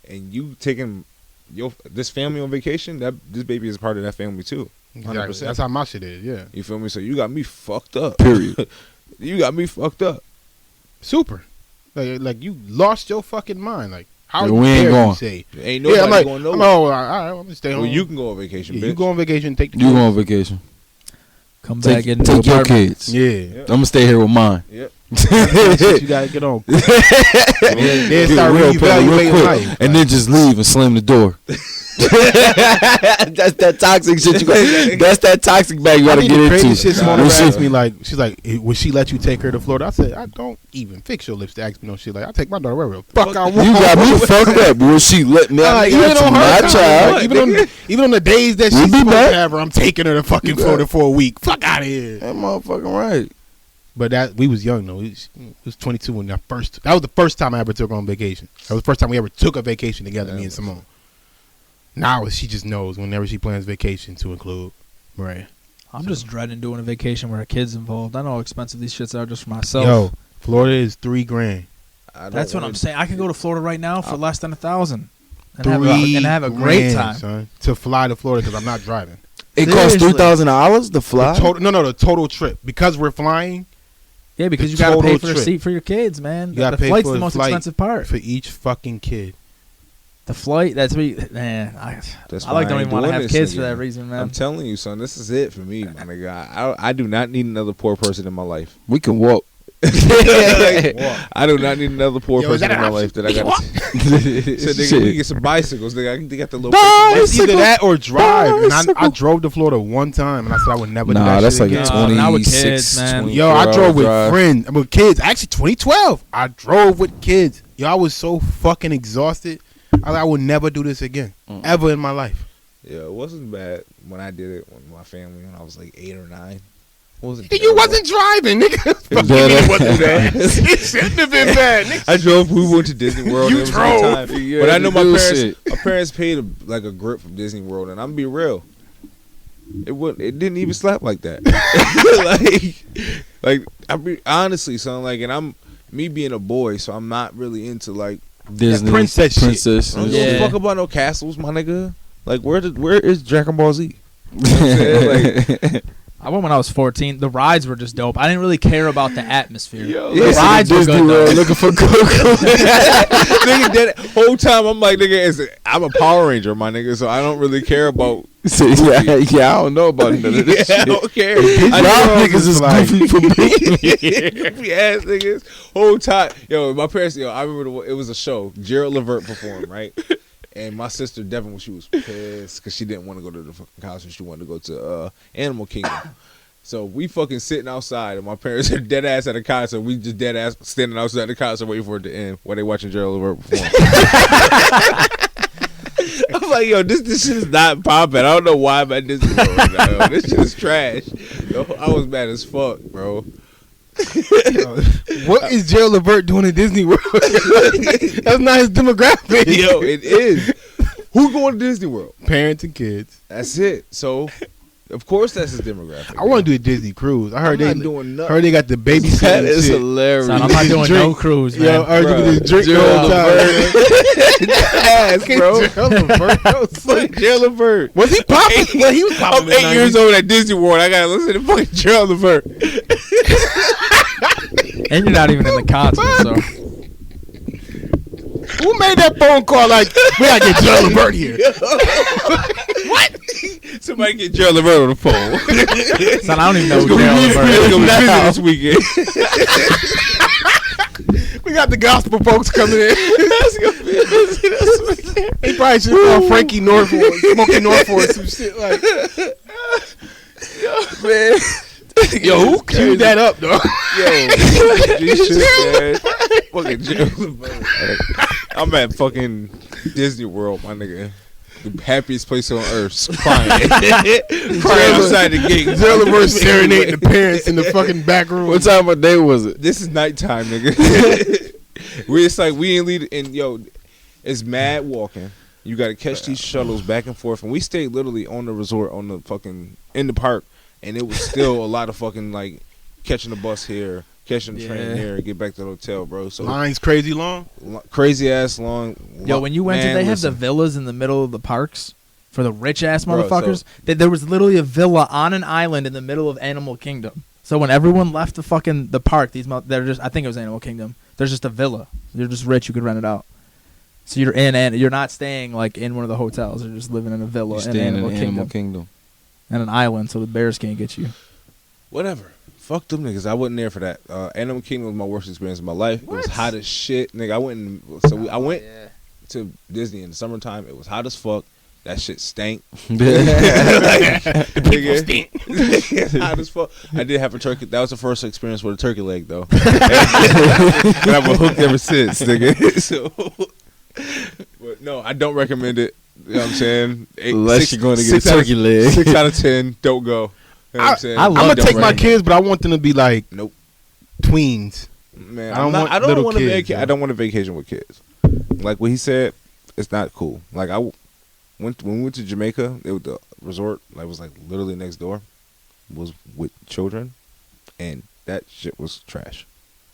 and you taking this family on vacation, this baby is part of that family too. 100%. Exactly. That's how my shit is. Yeah. You feel me? So you got me fucked up. Period. You got me fucked up. Super. Like you lost your fucking mind. Like, how we ain't dare going. you say? Ain't nobody going nowhere. All right, I'm gonna stay home. Well, you can go on vacation. Yeah, bitch. you go on vacation. Take the you kids. go on vacation. Come back and take your kids. Yeah. Yep. I'm gonna stay here with mine. Yep. You gotta get on. Then start reevaluating life. And then just leave and slam the door. That's that toxic shit. That's that toxic bag you gotta get into. Crazy shit. Someone asked me like, she's like, would she let you take her to Florida? I said, I don't even fix your lips to ask me no shit. Like, I take my daughter wherever the fuck I want. You got me fucked up. Will she let me? Even on her child. Even on the days that she's supposed to have her, I'm taking her to fucking Florida for a week. Fuck out of here. That motherfucking right. But we was young though. It was 22 when that was the first time I ever took her on vacation. That was the first time we ever took a vacation together, me and Simone. Now she just knows whenever she plans vacation to include Maria. I'm just dreading doing a vacation where a kid's involved. I know how expensive these shits are just for myself. Yo, Florida is $3,000. That's what I'm saying. I can go to Florida right now for less than $1,000 and have a great time, son, to fly to Florida because I'm not driving. It costs $3,000 to fly. The total trip because we're flying. Yeah, because you got to pay for a seat for your kids, man. The flight's the most expensive part for each fucking kid. The flight, that's what you, man. I don't even want to have kids for that reason, man. I'm telling you, son, this is it for me, my nigga. I do not need another poor person in my life. We can walk. I do not need another poor person in my life that I got. So nigga, we get some bicycles. Nigga, I got the little. It's either that or drive. And I drove to Florida one time, and I said I would never do that. Nah, that's shit like again. 26, man. Yo, I drove with friends, with kids. Actually, 2012, I drove with kids. Yo, I was so fucking exhausted. I would never do this again, ever in my life. Yeah, it wasn't bad when I did it with my family when I was like 8 or 9. You wasn't driving, nigga. It shouldn't have been bad, nigga. I drove. We went to Disney World. You drove. But I know my parents paid a grip from Disney World, and I'm gonna be real. It didn't even slap like that. I mean, honestly, son. Like, and I'm me being a boy, so I'm not really into like Disney princess. I don't give a fuck about no castles, my nigga. Like, where is Dragon Ball Z? You know what I'm saying? Like, I went when I was 14. The rides were just dope. I didn't really care about the atmosphere. The rides were good, though. Looking for Goku. Nigga, that whole time I'm like, nigga, I'm a Power Ranger, my nigga, so I don't really care about. I don't know about none of this shit. I don't care. Y'all niggas is goofy for me. Goofy ass niggas. Whole time, my parents, I remember it was a show. Gerald Levert performed, right? And my sister Devin, she was pissed because she didn't want to go to the fucking concert. She wanted to go to Animal Kingdom. So we fucking sitting outside, and my parents are dead ass at a concert. We just dead ass standing outside the concert waiting for it to end while they watching Gerald Levert perform. I'm like, this shit is not popping. I don't know why I'm at Disney World right now. This shit is trash. I was mad as fuck, bro. What is Gerald Levert doing in Disney World? That's not his demographic. It is. Who going to Disney World? Parents and kids. That's it. So, of course, that's his demographic. I want to do a Disney cruise. I heard doing nothing. Heard they got the baby. That is hilarious. Son, I'm not doing no cruise, man. I heard you can drink Gerald ass, bro. Gerald Levert. Was he popping? Well, he was popping. I'm 8 years old at Disney World. I gotta listen to fucking Gerald Levert. And you're not even in the concert, so. Who made that phone call like, we gotta get Gerald Levert here? What? Somebody get Gerald Levert on the phone. Son, I don't even know who Gerald Levert is. It's gonna be busy this weekend. We got the gospel folks coming in. That's gonna be busy this weekend. They probably should call Frankie Norfolk, Smokey Norfolk, or some shit like. Man. Who queued that up, though? Fucking Gerald Levert. I'm at fucking Disney World, my nigga. The happiest place on earth. Crying. Crying outside the gate. Gerald Levert serenading the parents in the fucking back room. What time of day was it? This is nighttime, nigga. We ain't lead, and it's mad walking. You got to catch these shuttles back and forth, and we stayed literally on the resort, on the fucking in the park, and it was still a lot of fucking like catching the bus here, catching the train here, and get back to the hotel, bro. So lines crazy long, crazy ass long. Yo, when you went to, they have the villas in the middle of the parks for the rich ass motherfuckers. There was literally a villa on an island in the middle of Animal Kingdom. So when everyone left the park, they're just, I think it was Animal Kingdom. There's just a villa. You're just rich. You could rent it out. So you're in, and you're not staying like in one of the hotels. You're just living in a villa in Animal Kingdom. And an island, so the bears can't get you. Whatever. Fuck them niggas. I wasn't there for that. Animal Kingdom was my worst experience of my life. What? It was hot as shit, nigga. I went to Disney in the summertime. It was hot as fuck. That shit stank. The people stink. Hot as fuck. I did have a turkey. That was the first experience with a turkey leg, though. But I've been hooked ever since, nigga. So, but no, I don't recommend it. You know what I'm saying? Unless you're going to get a turkey leg. 6 out of 10. Don't go. You know what I'm saying? I'm gonna take my kids, but I want them to be like tweens. Man, I don't want to vacation with kids. Like what he said, it's not cool. Like when we went to Jamaica, the resort was like literally next door, was with children, and that shit was trash.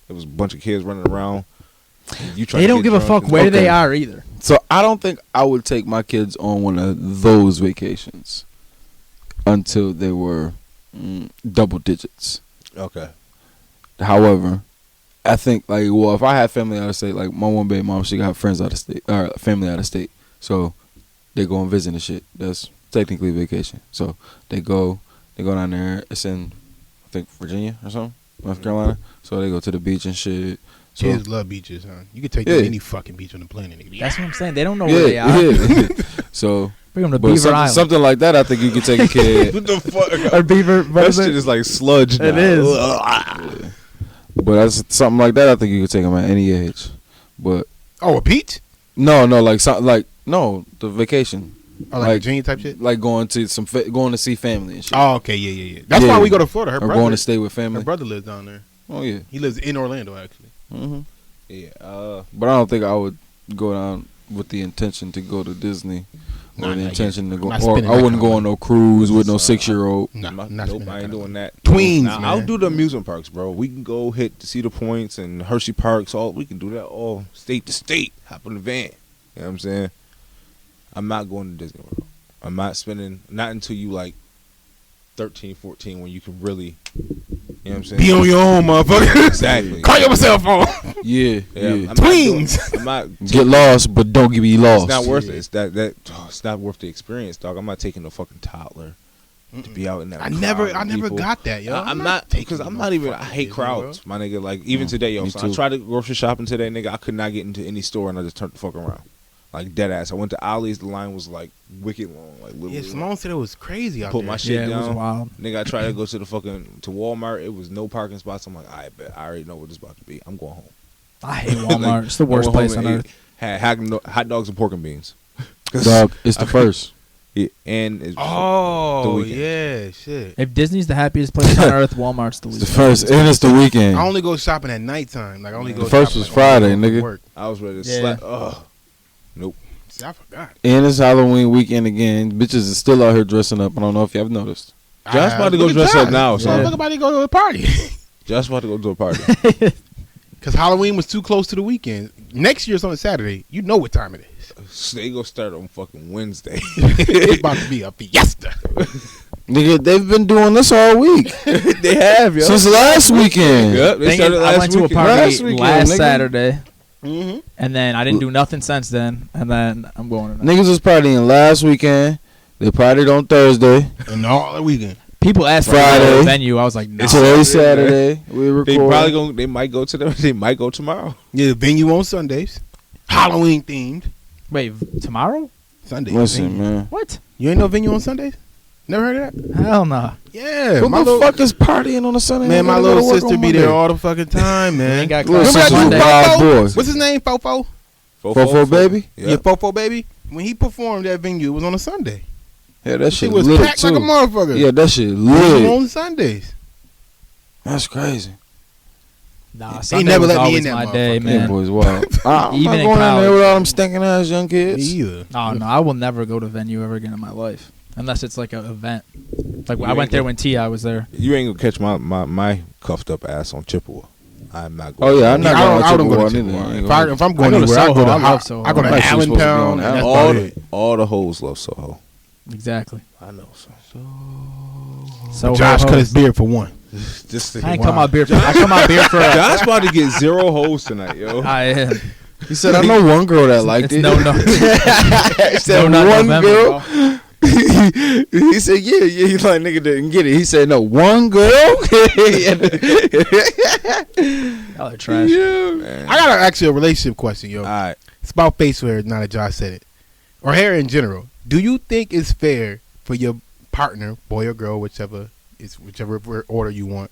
It was a bunch of kids running around. They don't give a fuck where they are either. So I don't think I would take my kids on one of those vacations until they were double digits. Okay. However, I think if I have family out of state, like my one baby mom, she got friends out of state or family out of state, so they go and visit and shit. That's technically vacation. So they go down there. It's in I think Virginia or something, North Carolina. So they go to the beach and shit. So, kids love beaches, huh? You could take them to any fucking beach on the planet. That's what I'm saying. They don't know where they are. Yeah. So bring them to Beaver Island. Something like that, I think you could take a kid. What the fuck? Or Beaver. That shit is like sludge now. It is. Yeah. But that's something like that. I think you could take them at any age. But a beach? No, the vacation. Oh, like Virginia type shit. Like going to see family and shit. Oh, okay, yeah. That's why we go to Florida. Her brother going to stay with family. Her brother lives down there. Oh yeah, he lives in Orlando actually. Mm-hmm. Yeah, but I don't think I would go down with the intention to go to Disney. Or the intention to go, or I wouldn't go on no cruise with no 6-year-old. Nope, I ain't doing that. Tweens, man. I'll do the amusement parks, bro. We can go hit the Cedar Points and Hershey Parks. We can do that all state to state. Hop in the van. You know what I'm saying? I'm not going to Disney World. I'm not spending, not until you like 13, 14 when you can really, you know what I'm saying? Be on your own, motherfucker. Exactly. Call yourself phone. Yeah. Tweens. I'm not get lost, but don't be lost. It's not worth it. It's not worth the experience, dog. I'm not taking a fucking toddler to be out in that. I never got that, yo. I'm not because I'm not even. I hate crowds, my nigga. Like even today, yo. So I tried to grocery shopping today, nigga. I could not get into any store, and I just turned the fuck around. Like dead ass. I went to Ollie's. The line was like wicked long. Like literally. Yeah, Simone said it was crazy out Put there. my shit down. It was wild. Nigga, I tried to go to the to Walmart. It was no parking spots. I'm like, I bet I already know what it's about to be. I'm going home. I hate Walmart. It's the worst place on earth. Had hot dogs and pork and beans. Dog, it's the first. Yeah, and it's the weekend. Yeah, shit. If Disney's the happiest place on earth, Walmart's the weekend. The first, and it's the weekend. I only go shopping at nighttime. Like I only go. The first was Friday, nigga. Work. I was ready to slap. Ugh. Nope. See, I forgot. And it's Halloween weekend again. Bitches is still out here dressing up. I don't know if you have noticed. Josh about to go dress up now. So look about to go to a party. Josh about to go to a party. Because Halloween was too close to the weekend. Next year's on a Saturday. You know what time it is. So they gonna start on fucking Wednesday. It's about to be a fiesta. Nigga, they've been doing this all week. They have, yo. Since last weekend. Yep, they started I went to a party last nigga. Saturday. Mm-hmm. And then I didn't do nothing since then. And then I'm going tonight. Niggas was partying last weekend. They partied on Thursday. And all the weekend. People asked Friday. for the venue. I was like, no. Today's Saturday. We record. They might go They might go tomorrow. Yeah, the venue on Sundays. Halloween themed. Wait, tomorrow? Sundays. Listen, man. What? You ain't no venue on Sundays? Never heard of that? Hell no. Yeah. Who the fuck is partying on a Sunday? Man, my little sister be there all the fucking time, man. Ain't got Little class sister Monday. wild boys. What's his name? Fofo? Fofo baby? Yeah, Fofo baby. When he performed that venue, it was on a Sunday. Yeah, that shit was lit packed too. like a motherfucker. Yeah, that shit Venue lit. on Sundays. That's crazy. Nah, They Sunday never was let me always in that my motherfucker. day, That man. boy's wild. I'm Even not in going in there college. with all them stinking ass young kids. Yeah. Oh, no, I will never go to venue ever again in my life. Unless it's like an event. Like I went there when T.I. was there. You ain't gonna catch my cuffed up ass on Chippewa. I'm not going. Oh yeah, I'm not I don't going go to to Chippewa Chippewa. If I'm going I go to anywhere, I Soho. go to I love Soho. I go to I'm actually supposed to be on Allentown. that. That's all about it. all the hoes love Soho. Exactly. I know. So Josh cut his beard for one. Just I ain't come out beer for. I come out beer for. Josh about to get 0 hoes tonight, yo. I am. He said, I know one girl that liked It's it. no. He said, No, not one November, girl. He said, yeah. He's like, nigga didn't get it. He said, no, one girl. Y'all are trash. Man. I got actually a relationship question, yo. All right. It's about face hair, now that Josh said it. Or hair in general. Do you think it's fair for your partner, boy or girl, whichever order you want,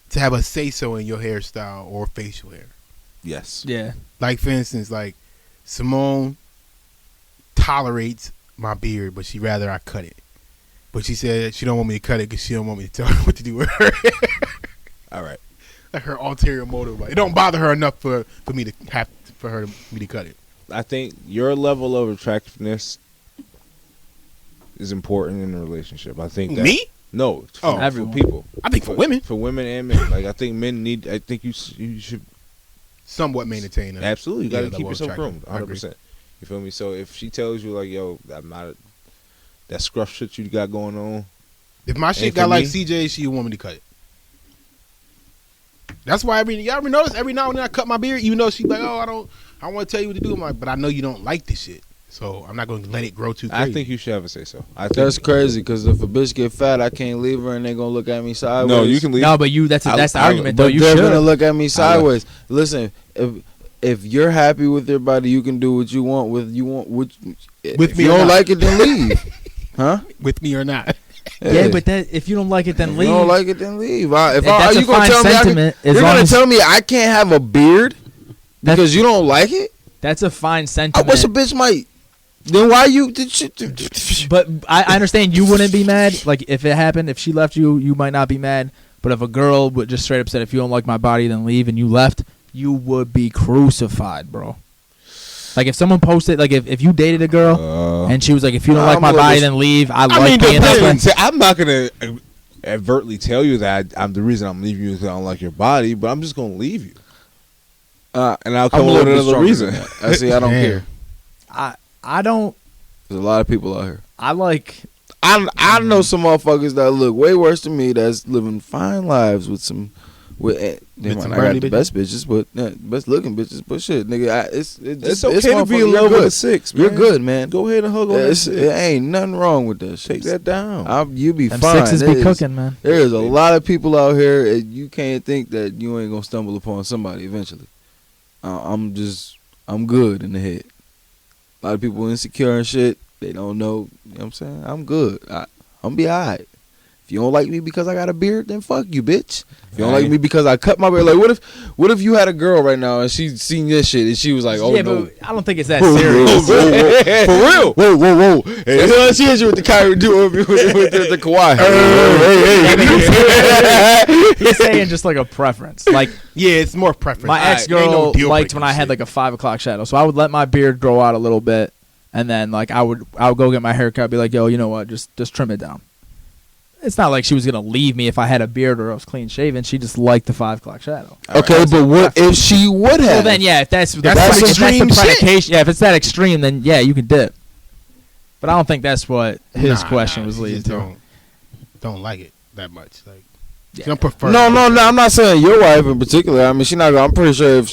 to have a say-so in your hairstyle or facial hair? Yes. Yeah. Like, for instance, like, Simone tolerates my beard, but she rather I cut it. But she said she don't want me to cut it because she don't want me to tell her what to do with her hair. All right. Like her ulterior motive. Like, it don't bother her enough for me to cut it. I think your level of attractiveness is important in a relationship. I think that, Me? No, for everyone. people. I think for women. For women and men. Like I think men need. I think you should somewhat maintain it. Absolutely, you got to keep yourself groomed. 100%. You feel me? So if she tells you like, yo, I'm not that scruff shit you got going on. If my shit got like CJ, she want me to cut it. That's why y'all ever notice every now and then I cut my beard, even though she's like, oh, I don't want to tell you what to do. I'm like, but I know you don't like this shit, so I'm not going to let it grow too crazy. I think you should have a say so. That's crazy because if a bitch get fat, I can't leave her and they gonna look at me sideways. No, you can leave. No, but that's the argument though. You they're should gonna look at me sideways. Listen, if you're happy with your body, you can do what you want with if me. You don't like it, then leave. Huh? With me or not? Yeah, but if you don't like it, then leave. You don't like it, then leave. That's a fine sentiment. You're gonna tell me I can't have a beard because you don't like it? That's a fine sentiment. I wish a bitch might. Then why you? But I understand you wouldn't be mad. Like if it happened, if she left you, you might not be mad. But if a girl would just straight up said, if you don't like my body, then leave, and you left, you would be crucified, bro. Like if someone posted, like if you dated a girl and she was like, if you don't like my body, then leave. I'm not gonna overtly tell you that I'm the reason I'm leaving you because I don't like your body, but I'm just gonna leave you. And I'll come up with another reason. I see. I don't care. I don't. There's a lot of people out here. I know some motherfuckers that look way worse than me that's living fine lives with some. They might not got the best bitches, but best looking bitches. But shit, nigga, it's okay to be in love with a 6. Man. You're good, man. Go ahead and hug on that shit. It ain't nothing wrong with that shit. Take that down. You be them fine. 6s be cooking, man. There is a lot of people out here, and you can't think that you ain't gonna stumble upon somebody eventually. I'm good in the head. A lot of people insecure and shit. They don't know. You know what I'm saying? I'm good. I'm gonna be alright. If you don't like me because I got a beard, then fuck you, bitch. If you don't like me because I cut my beard, like what if you had a girl right now and she's seen this shit and she was like, oh yeah, no. But I don't think it's that serious. For real. Whoa. Hey, she hit you with the Kyrie do with the Kawhi. Hey. He's saying just like a preference. Like yeah, it's more preference. My ex-girl liked when I had like a 5 o'clock shadow, so I would let my beard grow out a little bit, and then like I would go get my haircut, be like, yo, you know what, just trim it down. It's not like she was gonna leave me if I had a beard or I was clean shaven. She just liked the 5 o'clock shadow. Okay, right. But what if she would have? Well, then yeah, if that's extreme predication, yeah, if it's that extreme, then yeah, you can dip. But I don't think that's what his question was leading to. Don't like it that much, like. Yeah. Don't prefer. No. I'm not saying your wife in particular. I mean, she not. I'm pretty sure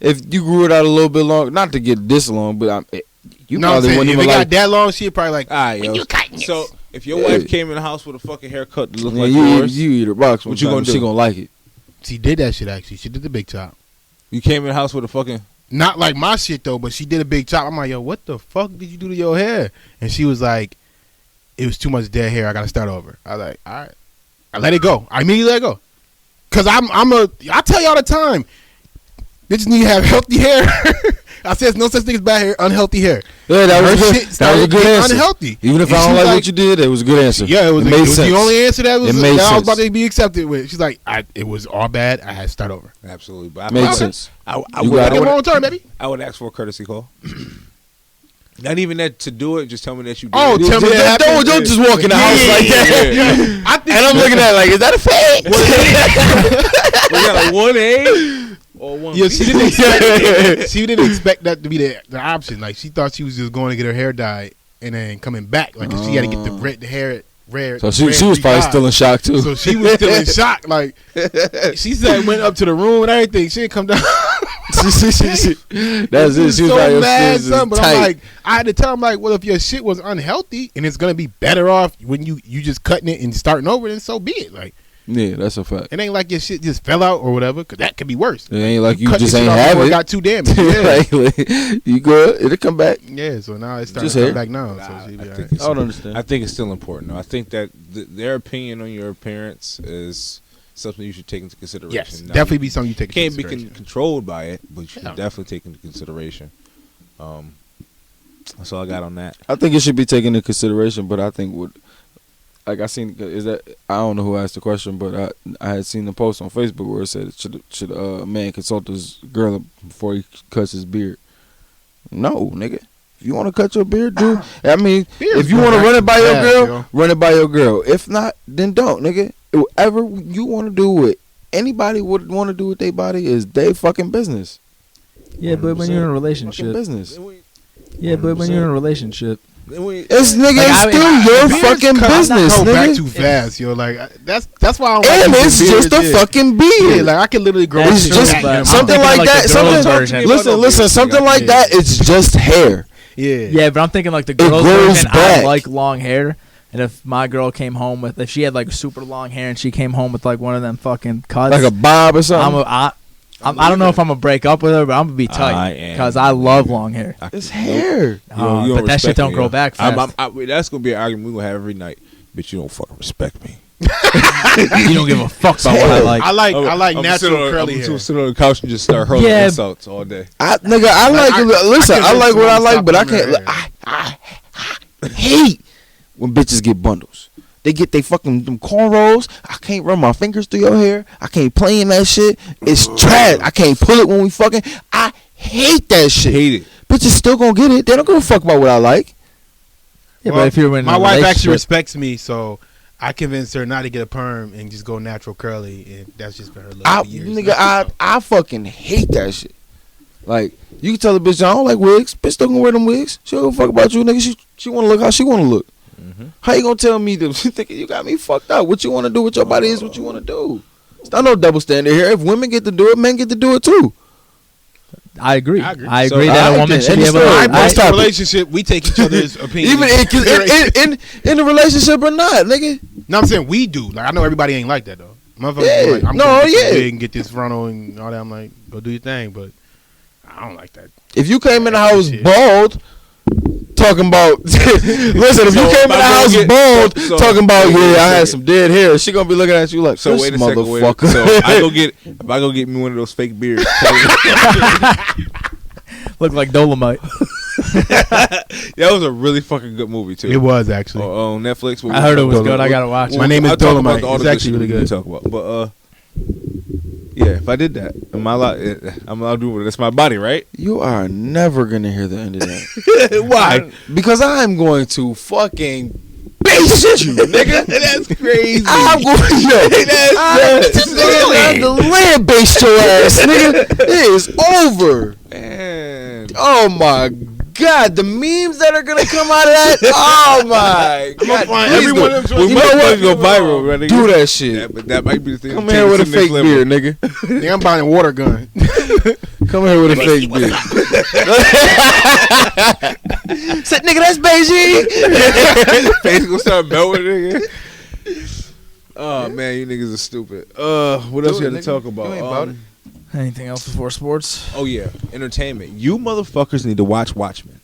if you grew it out a little bit long, not to get this long, but you probably wouldn't even like. If it got that long, she'd probably like. When you cutting so. If your wife came in the house with a fucking haircut that looked like yours, you eat a box. What you gonna do? She gonna like it. She did that shit actually. She did the big chop. You came in the house with a fucking. Not like my shit though, but she did a big chop. I'm like, yo, what the fuck did you do to your hair? And she was like, it was too much dead hair. I gotta start over. I was like, all right. I let it go. I immediately let it go. Cause I tell you all the time, bitches need to have healthy hair. I said there's no such thing as bad hair, unhealthy hair. Yeah, that was a good answer. Unhealthy. Even if I don't like what you did, it was a good answer. Yeah, it was the only answer that was I was about to be accepted with. She's like, it was all bad. I had to start over. Absolutely, but made sense. I would ask for a courtesy call. Not even that to do it. Just tell me that you did. Oh, tell me that. Don't just walk in the house like that. Yeah. And I'm looking at it like, is that a fake? We got like 1A. Yeah, she didn't expect that to be the option. Like she thought she was just going to get her hair dyed and then coming back. Like she had to get the hair red. So she was probably still in shock too. So she was still in shock. Like she said, went up to the room and everything. She didn't come down. That's it. She was so mad, son. But I'm like, I had to tell him like, well, if your shit was unhealthy and it's gonna be better off when you just cutting it and starting over, then so be it. Like. Yeah, that's a fact. It ain't like your shit just fell out or whatever, because that could be worse. It ain't like you just ain't have it. Got too damaged. Yeah. You good? It'll come back. Yeah, so now it's starting to come back now. So I don't understand. I think it's still important, though. I think that their opinion on your appearance is something you should take into consideration. Yes, now, definitely be something you take into consideration. Can't be controlled by it, but you should definitely take into consideration. That's all I got on that. I think it should be taken into consideration, but I think like I seen, I don't know who asked the question, but I had seen the post on Facebook where it said should a man consult his girl before he cuts his beard? No, nigga. If you want to cut your beard, do. I mean, if you want to run it by your girl, run it by your girl. If not, then don't, nigga. Whatever you want to do with anybody would want to do with their body is their fucking business. Yeah, but when you're in a relationship, business. Yeah, but when you're in a relationship, it's nigga, it's still your fucking business, nigga. Back nigga. too fast, yo. Like that's why I don't And like it's just a fucking beard. Yeah, like I can literally grow. It's just something like that. Listen, something like that. It's just hair. Yeah, but I'm thinking like the girl's version. I like long hair, and if my girl came home with, if she had like super long hair and she came home with like one of them fucking cuts, like a bob or something, I don't know if I'm gonna break up with her, but I'm gonna be tight because I love long hair. It's hair, but that shit don't grow back fast. That's gonna be an argument we gonna have every night. Bitch, you don't fucking respect me. You don't give a fuck about what I like. I like natural curly hair. I'm sit on the couch and just start hurling insults all day. I like what I like, but I can't. I hate when bitches get bundles. They get they fucking them cornrows. I can't run my fingers through your hair. I can't play in that shit. It's trash. I can't pull it when we fucking. I hate that shit. Hate it. Bitches still gonna get it. They don't give a fuck about what I like. Yeah, well, but if you're in my wife actually respects me, so I convinced her not to get a perm and just go natural curly, and that's just been her look for years. Nigga, I fucking hate that shit. Like, you can tell the bitch I don't like wigs. Bitch still gonna wear them wigs. She don't give a fuck about you, nigga. She wanna look how she wanna look. Mm-hmm. How you gonna tell me that you got me fucked up? What you wanna do with your body is what you wanna do. It's not no double standard here. If women get to do it, men get to do it too. I agree. I agree that a woman should be able to. In a relationship, we take each other's opinions. Even in a relationship or not, nigga. No, I'm saying we do. Like I know everybody ain't like that though. Yeah. Like, I'm gonna get big and get this frontal and all that. I'm like, go do your thing, but I don't like that. If you came in the house bald, talking about listen, if you came in the house bald, talking about I had some dead hair, she gonna be looking at you like, so wait a motherfucker. So if I go get me one of those fake beards, look like Dolomite. That was a really fucking good movie too. It was actually on Netflix. I heard it was good. I gotta watch it. My name is Dolomite. It's actually really good. Talk about, but yeah, if I did that, I'm allowed to do it. That's my body, right? You are never gonna hear the end of that. Why? Because I'm going to fucking base you, nigga. That's crazy. I'm going to land base your ass, nigga. It is over. Man. Oh my God, the memes that are gonna come out of that. Oh my God. Everyone of them. We might go viral, right? Do that shit. Yeah, but that might be the thing. Come here with a fake beard, nigga. Nigga, I'm buying a water gun. Come here with a fake beard. Said, nigga, that's Beijing. Face gonna start melting, nigga. Oh man, you niggas are stupid. What else you had to talk about? You ain't about it. Anything else before sports? Oh yeah, entertainment. You motherfuckers need to watch Watchmen.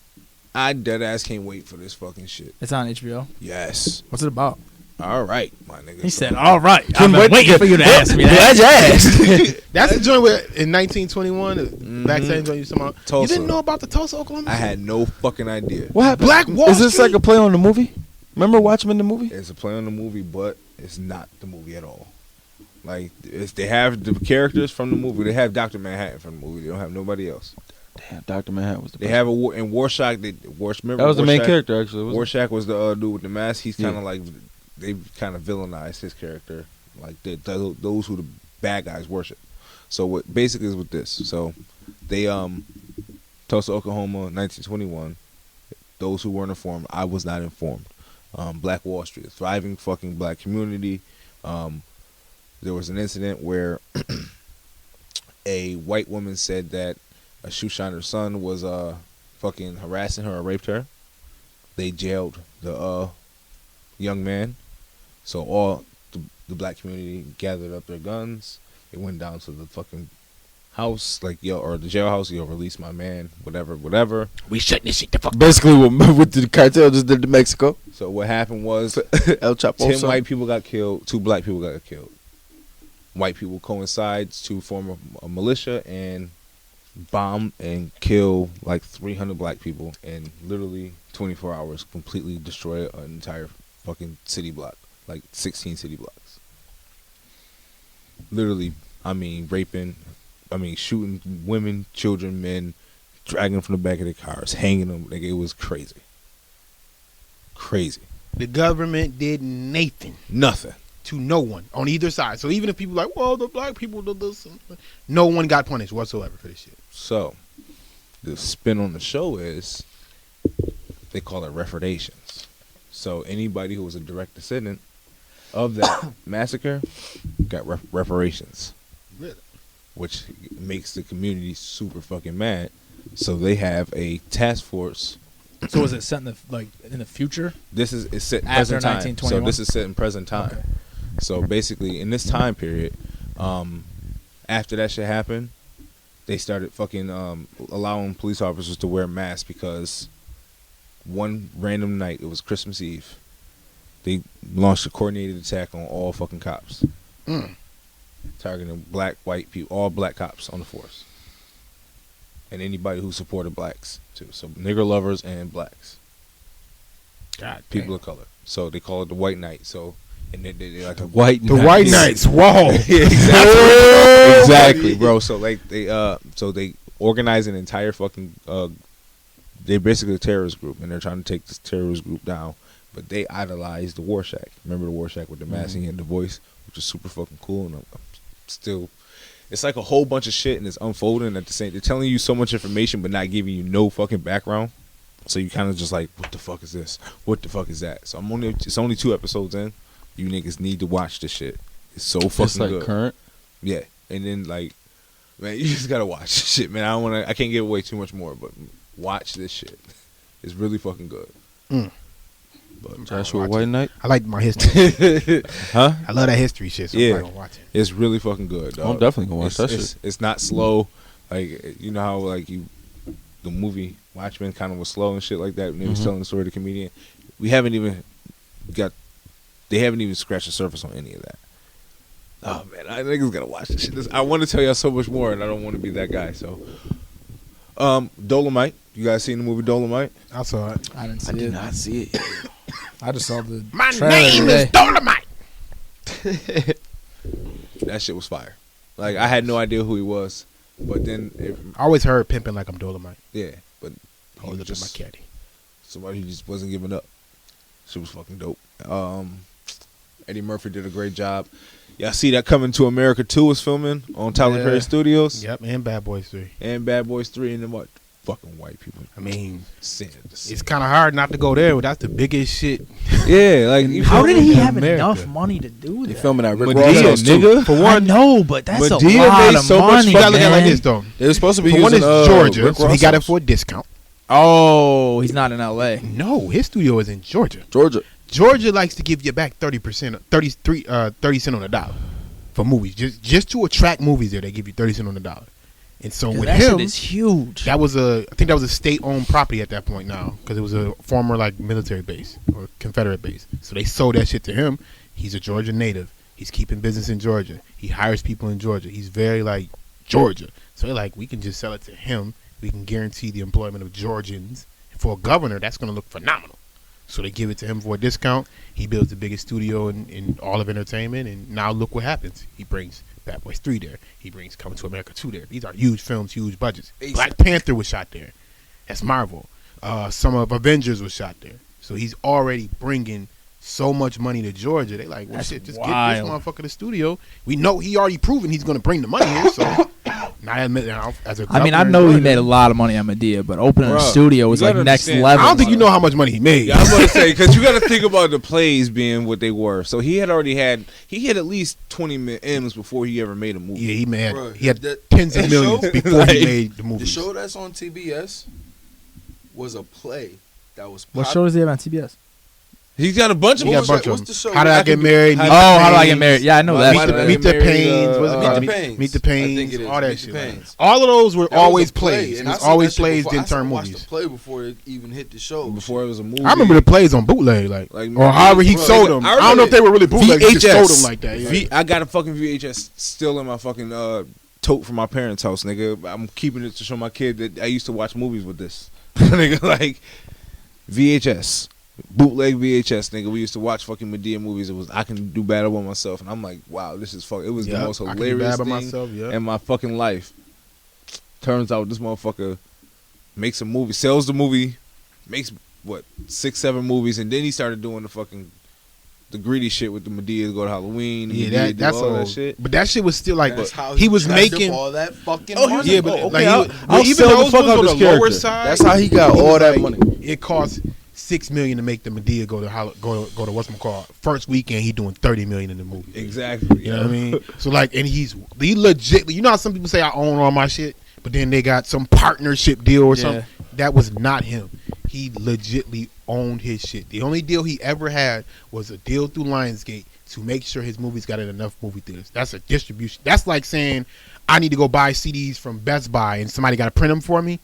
I dead ass can't wait for this fucking shit. It's on HBO. Yes. What's it about? All right, my nigga. He said, "All right." I've been waiting for you to ask me that. Glad you asked. That's the joint where in 1921, back then you talking about. Tulsa. You didn't know about the Tulsa, Oklahoma? I had no fucking idea. What happened? Black Wall Is this Street? like a play on the movie? Remember Watchmen the movie? It's a play on the movie, but it's not the movie at all. Like they have the characters from the movie. They have Dr. Manhattan from the movie. They don't have nobody else. Damn, Dr. Manhattan was the best. They have in Rorschach. That was the main character actually. Rorschach was the dude with the mask. He's kind of like they kind of villainized his character. Like those who the bad guys worship. So what basically is with this? So they Tulsa, Oklahoma, 1921. Those who weren't informed, I was not informed. Black Wall Street, a thriving fucking black community. There was an incident where a white woman said that a shoeshiner's son was fucking harassing her or raped her. They jailed the young man. So all the black community gathered up their guns. They went down to the fucking house, like, or the jailhouse, release my man, whatever. We shutting this shit the fuck. Basically, what the cartel just did to Mexico. So what happened was El Chapo 10 white people got killed, 2 black people got killed. White people coincides to form a militia and bomb and kill like 300 black people and literally 24 hours completely destroy an entire fucking city block, like 16 city blocks. Literally, raping, shooting women, children, men, dragging them from the back of their cars, hanging them. Like, it was crazy. Crazy. The government did nothing. Nothing. To no one on either side. So even if people like, well, the black people did this, no one got punished whatsoever for this shit. So, the spin on the show is they call it reparations. So anybody who was a direct descendant of that massacre got reparations. Really? Which makes the community super fucking mad. So they have a task force. So is it set in the future? This is set in After present time. 1921? So this is set in present time. Okay. So basically, in this time period, after that shit happened, they started fucking allowing police officers to wear masks because one random night, it was Christmas Eve, they launched a coordinated attack on all fucking cops. Targeting black, white people, all black cops on the force. And anybody who supported blacks, too. So nigger lovers and blacks. God people of color. So they call it the White Night. So, and they like the White Knights. Whoa. Exactly, bro. So like they organize an entire fucking they're basically a terrorist group, and they're trying to take this terrorist group down. But they idolize the Rorschach. Remember the Rorschach with the mask and the voice, which is super fucking cool. And I'm still, it's like a whole bunch of shit, and it's unfolding at the same. They're telling you so much information, but not giving you no fucking background. So you kind of just like, what the fuck is this? What the fuck is that? So it's only 2 episodes in. You niggas need to watch this shit. It's so fucking it's like good. Current. Yeah, and then like, man, you just gotta watch this shit, man. I can't give away too much more, but watch this shit. It's really fucking good. But Joshua White Knight. I like my history. Huh? I love that history shit. So Yeah. I'm gonna watch it. It's really fucking good, dog. I'm definitely gonna watch that shit. It's not slow. Like, you know how like the movie Watchmen kind of was slow and shit like that when they was telling the story of the comedian. They haven't even scratched the surface on any of that. Oh man, I niggas gotta watch this shit. I want to tell y'all so much more, and I don't want to be that guy. So, Dolomite. You guys seen the movie Dolomite? I saw it. I didn't see I it. did not see it. I just saw the My trailer name today. is Dolomite. That shit was fire. Like, I had no idea who he was, but then I always heard pimping like I'm Dolomite. yeah, but he Hold was up to my just caddy. somebody who just wasn't giving up. Shit was fucking dope. Eddie Murphy did a great job. Y'all see that Coming to America 2 is filming on Tyler Perry Studios. Yep, and Bad Boys 3. And Bad Boys 3, and then what? Fucking white people. I mean, Sin. it's kind of hard not to go there, but that's the biggest shit. Yeah, like How did he in have America. enough money to do They that? filming that Rick Madea, Ross too. nigga. For I one, know, but that's Madea a lot made of so much money, you gotta look at it like man. this though. They were supposed to be For one, using it's Georgia, Rick so he Ross got it songs. for a discount. Oh, he's not in L.A. No, his studio is in Georgia. Georgia. Likes to give you back 30 cents on the dollar for movies. Just to attract movies there, they give you 30 cents on the dollar. And so with that him, shit is huge. I think that was a state-owned property at that point now, because it was a former like military base or Confederate base. So they sold that shit to him. He's a Georgia native. He's keeping business in Georgia. He hires people in Georgia. He's very like Georgia. So they're like, we can just sell it to him. We can guarantee the employment of Georgians. For a governor, that's going to look phenomenal. So they give it to him for a discount. He builds the biggest studio in all of entertainment, and now look what happens. He brings Bad Boys 3 there. He brings Coming to America 2 there. These are huge films, huge budgets. Black Panther was shot there. That's Marvel. Some of Avengers was shot there. So he's already bringing so much money to Georgia. They like, well, That's shit, just wild. get this motherfucker the studio. We know he already proven he's going to bring the money here. So now, as a I mean, I governor in know he Georgia, made a lot of money on Medea, but opening a Bruh, studio was you like gotta next understand. level. I don't think you know how much money he made. Yeah, I'm gonna say, because you got to think about the plays being what they were. So he had at least 20 M's before he ever made a movie. Yeah, Bruh, he had that- tens of that millions show- before like, he made the The movie. show that's on TBS was a play that was. What show does he have on TBS? He's got a bunch of He got a was bunch that? of What's them. the show? How Did I Get Married? How Oh, how do I get married? Yeah, I know that. Why Did I Meet Get the Married, Pains. Was it Meet the Meet Pains. Meet the I Pains? think it is. All that Meet the shit. Pains. All of those were That was always a play, plays. and It I was seen always that shit plays, before- then turn I watched movies. the play before it even hit the show. before it was a movie. I remember the plays on bootleg, like or however he Bro, sold them. I I don't know if they were really bootleg. He just sold them like that. Yeah. I got a fucking VHS still in my fucking tote from my parents' house, nigga. I'm keeping it to show my kid that I used to watch movies with this. Nigga, like VHS. Bootleg VHS, nigga. We used to watch fucking Medea movies. It was I Can Do Bad by Myself, and I'm like, wow, this is fuck. It was the most I Can Do hilarious Bad by thing Myself, yeah. in my fucking life. Turns out this motherfucker makes a movie, sells the movie, makes what 6-7 movies, and then he started doing the the greedy shit with the Madea to go to Halloween. Yeah, that's all that shit. But that shit was still like he was making all that fucking money. Yeah, but okay, like even those was on the lower side. That's how he got all that money. It cost $6 million to make the Madea go to whatchamacallit. First weekend he doing $30 million in the movie. Exactly. You know what I mean? So like, and he legit. You know how some people say I own all my shit, but then they got some partnership deal or something. That was not him. He legitly owned his shit. The only deal he ever had was a deal through Lionsgate to make sure his movies got in enough movie theaters. That's a distribution. That's like saying I need to go buy CDs from Best Buy and somebody got to print them for me.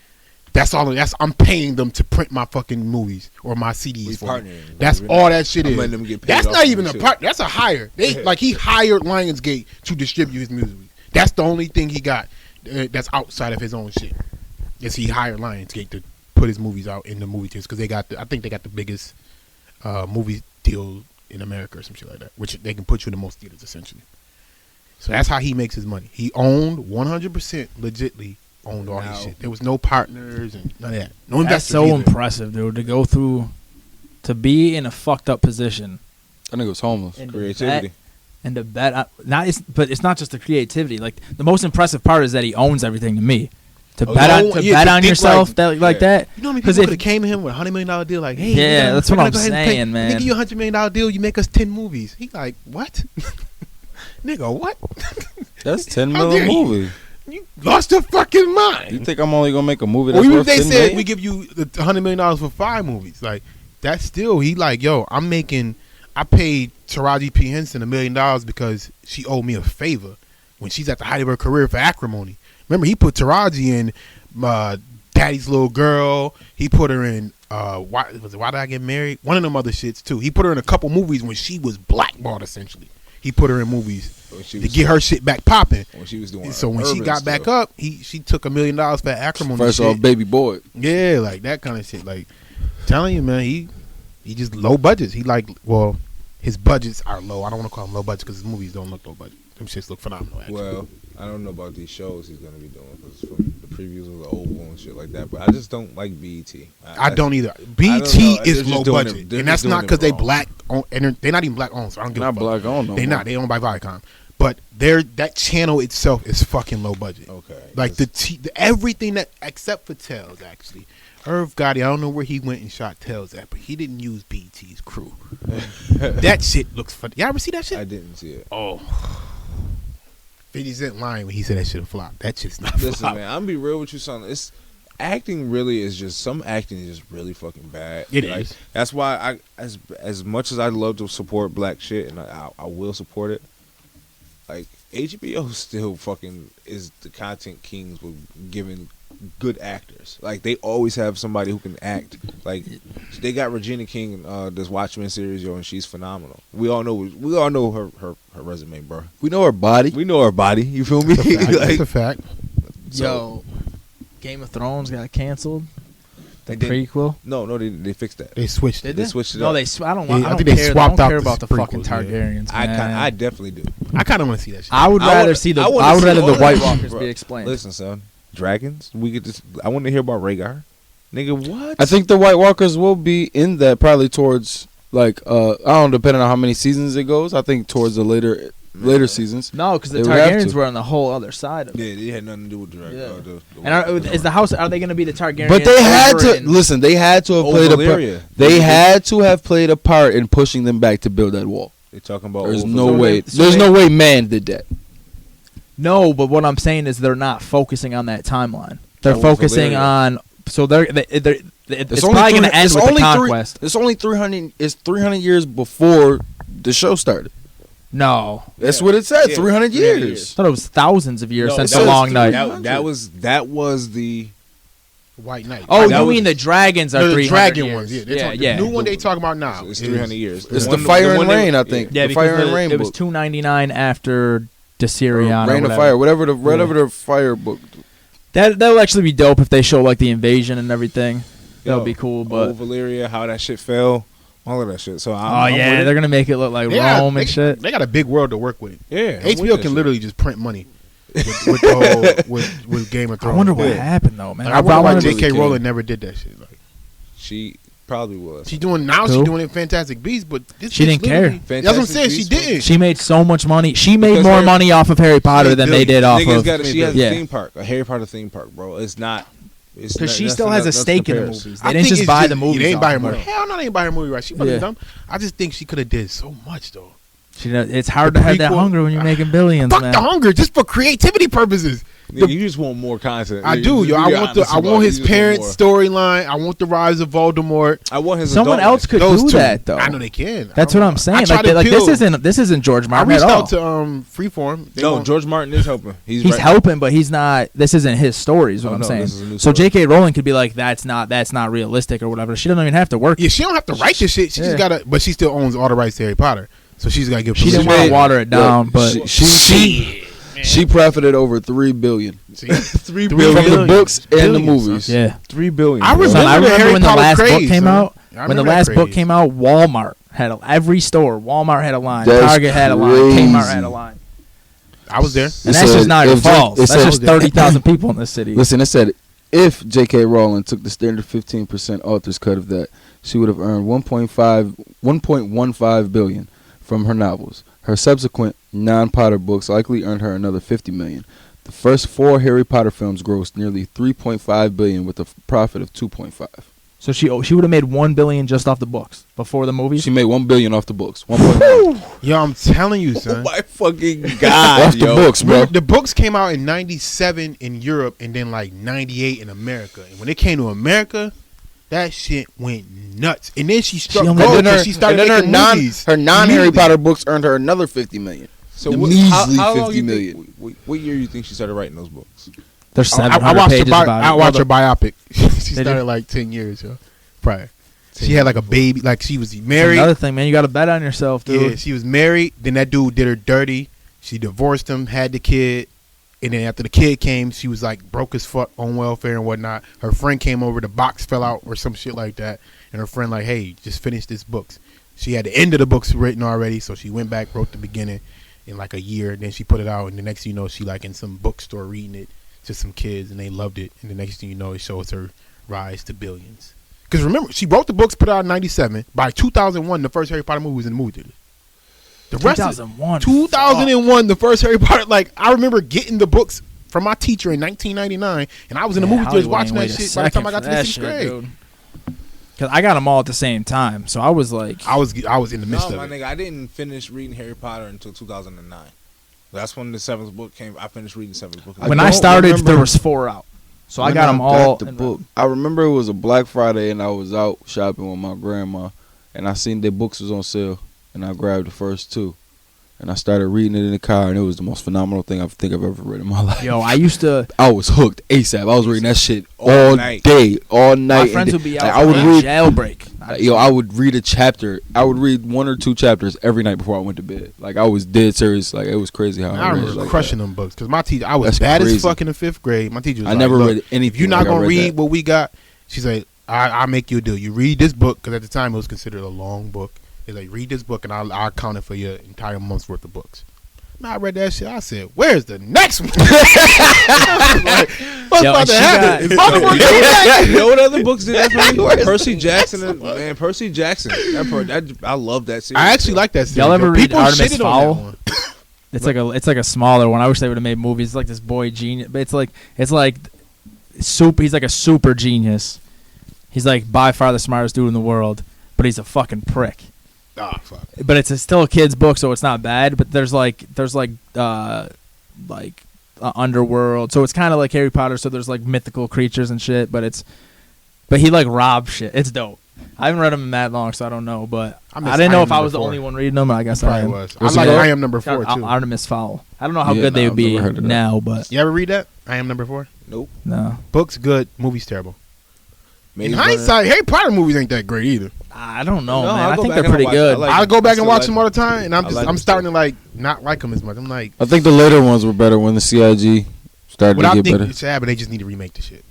That's all. I'm paying them to print my fucking movies or my CDs for me. That's all that shit is. Letting them get paid. That's off not even a shit. part. That's a hire. He hired Lionsgate to distribute his music. That's the only thing he got that's outside of his own shit. Is he hired Lionsgate to put his movies out in the movie theaters because I think they got the biggest movie deal in America or some shit like that, which they can put you in the most theaters essentially. So that's how he makes his money. He owned 100% legitly. Owned all his shit. There was no partners and none of that. No investors. That's so either. impressive, dude. To go through, to be in a fucked up position. That nigga was homeless. Creativity. And to bet, but it's not just the creativity. Like the most impressive part is that he owns everything to me. To bet on yourself like that. You know how many people could have came to him with $100 million deal? Like, hey, that's what I'm saying, man. Nigga, you $100 million deal. You make us 10 movies. He like, what? Nigga, what? That's $10 million movie. You lost your fucking mind. You think I'm only gonna make a movie that's even worth if they $10 said million? we give you the $100 million for 5 movies, like that's still he like, yo, I paid Taraji P. Henson $1 million because she owed me a favor when she's at the height of her career for Acrimony. Remember, he put Taraji in Daddy's Little Girl. He put her in Why Did I Get Married? One of them other shits too. He put her in a couple movies when she was blackballed essentially. He put her in movies to get her shit back popping. When she was doing, so when she got back up, she took $1 million for Acrimony. First off, Baby Boy. Yeah, like that kind of shit. Like telling you, man, he just low budgets. He like, well, his budgets are low. I don't want to call them low budgets because his movies don't look low budget. Them shits look phenomenal. Actually. Well, I don't know about these shows he's gonna be doing because from the previews of the Oval and shit like that. But I just don't like BET. I don't either. BET is low budget, and that's not because they black owned, and they're not even black owned. So I don't give a fuck. Black owned. They're not. They owned by Viacom. But that channel itself is fucking low budget. Okay. Like everything that except for Tales actually. Irv Gotti, I don't know where he went and shot Tales at, but he didn't use BET's crew. That shit looks funny. Y'all ever see that shit? I didn't see it. Oh. 50 Cent lying when he said that shit flop. That shit's not Listen, flop. man, I'm gonna be real with you, son. It's acting really is just some acting is just really fucking bad. It is. That's why as much as I love to support black shit and I will support it. Like HBO still fucking is the content kings with giving good actors. Like they always have somebody who can act. Like they got Regina King in this Watchmen series, yo, and she's phenomenal. We all know her resume, bro. We know her body. We know her body. You feel me? That's a fact. Yo, Game of Thrones got canceled. The They didn't. prequel. No, they fixed that. They switched They switched it No, up. I don't Yeah, I think care. they swapped I out don't care the about the fucking prequels, yeah. Targaryens. Man. I definitely do. I kind of want to see that shit. I would rather see the White Walkers Bro, be explained. Listen, son, dragons. We could just. I want to hear about Rhaegar. Nigga, what? I think the White Walkers will be in that probably towards like I don't know, depending on how many seasons it goes. I think towards the later seasons. No, because the They would have Targaryens to. were on the whole other side of it. Yeah, they had nothing to do with dragons. Yeah. Is the house? Are they going to be the Targaryens? But they had over to in- listen. They had to have played a part. Valyria. They had to have played a part in pushing them back to build that wall. They talking about. There's old no Valyria. way. so There's they- no way man did that. No, but what I'm saying is they're not focusing on that timeline. They're Old focusing Valyria. on. So it's probably going to end with the conquest. It's only 300. It's 300 years before the show started. No, That's what it said. Yeah, 300 300 years. years. I thought it was thousands of years No, since that the was Long three- Night. That was the. White Knight. Oh, that you was- mean the dragons are No, the 300 dragon years. ones. Yeah, Yeah. The new one they talking about now. It's 300 years. It's The the one- Fire the and one they- Rain, I think. Yeah, the because Fire and Rain it was book. $2.99 after Desirion. Rain of Fire, whatever the fire book. That'll actually be dope if they show like the invasion and everything. That'll Yo, be cool. But Old Valyria, how that shit fell, all of that shit. So I'm yeah, with it. they're gonna make it look like Rome and shit. They got a big world to work with. Yeah, I'm with HBO that can shit. literally just print money with the whole with Game of I Thrones. wonder what Yeah. happened though, man. Like, I wonder why wanted to- J.K. really Rowling can. never did that shit. Like, She probably was. She's doing it Fantastic Beasts, but she didn't care. That's what I'm saying. She didn't. She made so much money. She made more money off of Harry Potter than they did off of. She has a theme park, a Harry Potter theme park, bro. It's not. Because she still has a stake in the movies. They didn't just buy the movies. They didn't buy her movie. Hell no, they didn't buy her movie right. She wasn't dumb. I just think she could have did so much though. It's hard to have that hunger when you're making billions. Fuck the hunger, just for creativity purposes. You just want more content. I do, yo. I want his parents' storyline. I want the rise of Voldemort. I want his. Someone else could do that though. I know they can. That's what I'm saying. Like this isn't George Martin at all. I reached out to Freeform. No, George Martin is helping. He's helping, but he's not. This isn't his story. Is what I'm saying. So J.K. Rowling could be like, that's not realistic or whatever. She doesn't even have to work. Yeah, she don't have to write this shit. She just gotta. But she still owns all the rights to Harry Potter, so she's gotta give. She didn't want to water it down, but she profited over $3 billion. $3 billion from the books and the movies. Yeah, $3 billion. I remember when the last book came out. When the last book came out, Walmart had every store. Walmart had a line. Target had a line. Kmart had a line. I was there, and that's just Niagara Falls. That's just 30,000 people in this city. Listen, it said if J.K. Rowling took the standard 15% author's cut of that, she would have earned $1.15 billion from her novels. Her subsequent non-Potter books likely earned her another $50 million. The first 4 Harry Potter films grossed nearly $3.5 billion with a profit of $2.5. So she would have made $1 billion just off the books before the movies. She made $1 billion off the books. 1.1. Yo, I'm telling you, son. Oh my fucking god, off the books, bro. The books came out in '97 in Europe and then like '98 in America. And when it came to America, that shit went nuts. And then she struck gold. She started making movies. Her non-Harry Potter books earned her another $50 million. So how long $50 million. What year do you think she started writing those books? There's 700 pages about it. I watched her biopic. She started like 10 years, yo. Prior. She had like a baby. Like she was married. Another thing, man, you got to bet on yourself, dude. Yeah, she was married. Then that dude did her dirty. She divorced him, had the kid. And then after the kid came, she was like broke as fuck on welfare and whatnot. Her friend came over, the box fell out or some shit like that. And her friend like, hey, just finish this books. She had the end of the books written already, so she went back, wrote the beginning in like a year. Then she put it out, and the next thing you know, she like in some bookstore reading it to some kids, and they loved it. And the next thing you know, it shows her rise to billions. Because remember, she wrote the books, put out in '97. By 2001, the first Harry Potter movie was in the movie theater. The rest 2001. 2001, the first Harry Potter. Like, I remember getting the books from my teacher in 1999, and I was in the movie theaters watching that shit by the time I got to the 6th grade. Because I got them all at the same time, so I was like, I was in the midst of it. No, my nigga, I didn't finish reading Harry Potter until 2009. That's when the 7th book came. I finished reading the 7th book. When I started, there was 4 out. So I got them all. The book. I remember it was a Black Friday and I was out shopping with my grandma and I seen their books was on sale and I grabbed the first 2 and I started reading it in the car and it was the most phenomenal thing I think I've ever read in my life. Yo, I was hooked ASAP. I was reading that shit all day, all night. My friends would be out. I would read jailbreak. I would read a chapter. I would read 1 or 2 chapters every night before I went to bed. Like I was dead serious. Like it was crazy how I remember crushing them books because my teacher. I was bad as fuck in the 5th grade. My teacher was never read anything. If you're not gonna read what we got, she's like, I make you a deal. You read this book because at the time it was considered a long book. It's like read this book and I'll count it for your entire month's worth of books. I read that shit. I said, "Where's the next one?" Like, what's about to happen? You know what other books did that for me? Percy Jackson, man. Percy Jackson. I love that series. I actually like that series. Y'all ever read Artemis Fowl? It's like a smaller one. I wish they would have made movies. It's like this boy genius, but it's like super. He's like a super genius. He's like by far the smartest dude in the world, but he's a fucking prick. Oh, fuck. But it's still a kid's book, so it's not bad. But there's underworld, so it's kind of like Harry Potter. So there's like mythical creatures and shit. But he like robs shit. It's dope. I haven't read them in that long, so I don't know. But I didn't know if I was the only one reading them. I guess I was. I am number 4 too. Artemis Fowl. I don't know how good they would be now, but you ever read that? I am number 4. Nope. No. Books good. Movies terrible. In hindsight, Harry Potter movies ain't that great either. I don't know, man. I think they're pretty good. I'll go back and watch them all the time, and I'm starting to like not like them as much. I'm like, I think the later ones were better when the CIG started to get better. It's sad, but they just need to remake the shit.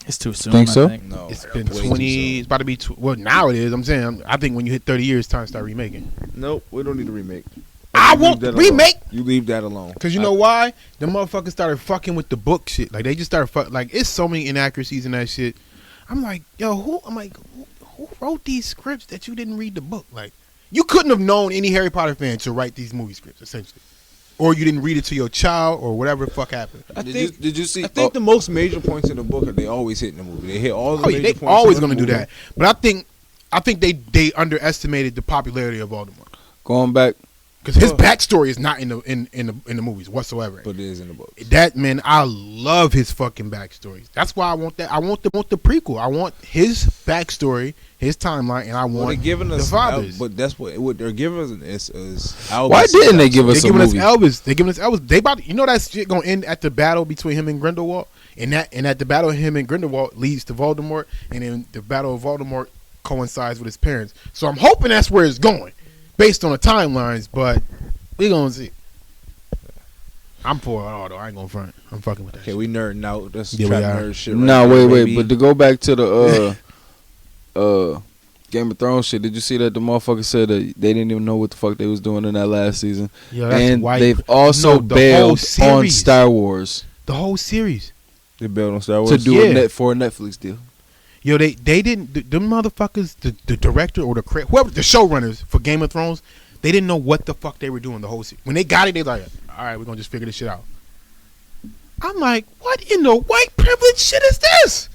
It's too soon. Think so? I think. No, it's been 20. It's about to be. Well, now it is. I'm saying. I think when you hit 30 years, it's time to start remaking. Nope, we don't need a remake. I won't remake. You leave that alone. Because you know why? The motherfuckers started fucking with the book shit. Like they just started like it's so many inaccuracies in that shit. I'm like, yo, who wrote these scripts that you didn't read the book? Like, you couldn't have known any Harry Potter fan to write these movie scripts, essentially. Or you didn't read it to your child, or whatever the fuck happened. Did you see? I think the most major points in the book they always hit in the movie. They hit all the major points. They always going to do that. But I think they underestimated the popularity of Voldemort. Going back, because his backstory is not in the movies whatsoever. But it is in the books. That, man, I love his fucking backstory. That's why I want that. I want the prequel. I want his backstory, his timeline, and I want the fathers. But that's what they're giving us is Albus. Why didn't they give us a movie? They're giving us Elvis. They about that shit gonna end at the battle between him and Grindelwald, and at the battle of him and Grindelwald leads to Voldemort, and then the battle of Voldemort coincides with his parents. So I'm hoping that's where it's going, based on the timelines. But we gonna see. I'm for it all though. I ain't gonna front. I'm fucking with that. Okay, we nerding out. That's Trap nerd shit. Wait. But to go back to the Game of Thrones shit, did you see that the motherfucker said that they didn't even know what the fuck they was doing in that last season? Yo, and they've also bailed on Star Wars. The whole series. They bailed on Star Wars to do for a Netflix deal. Yo, they didn't. Them motherfuckers, the director or whoever the showrunners for Game of Thrones, they didn't know what the fuck they were doing the whole series. When they got it, they like, all right, we're gonna just figure this shit out. I'm like, what in the white privilege shit is this?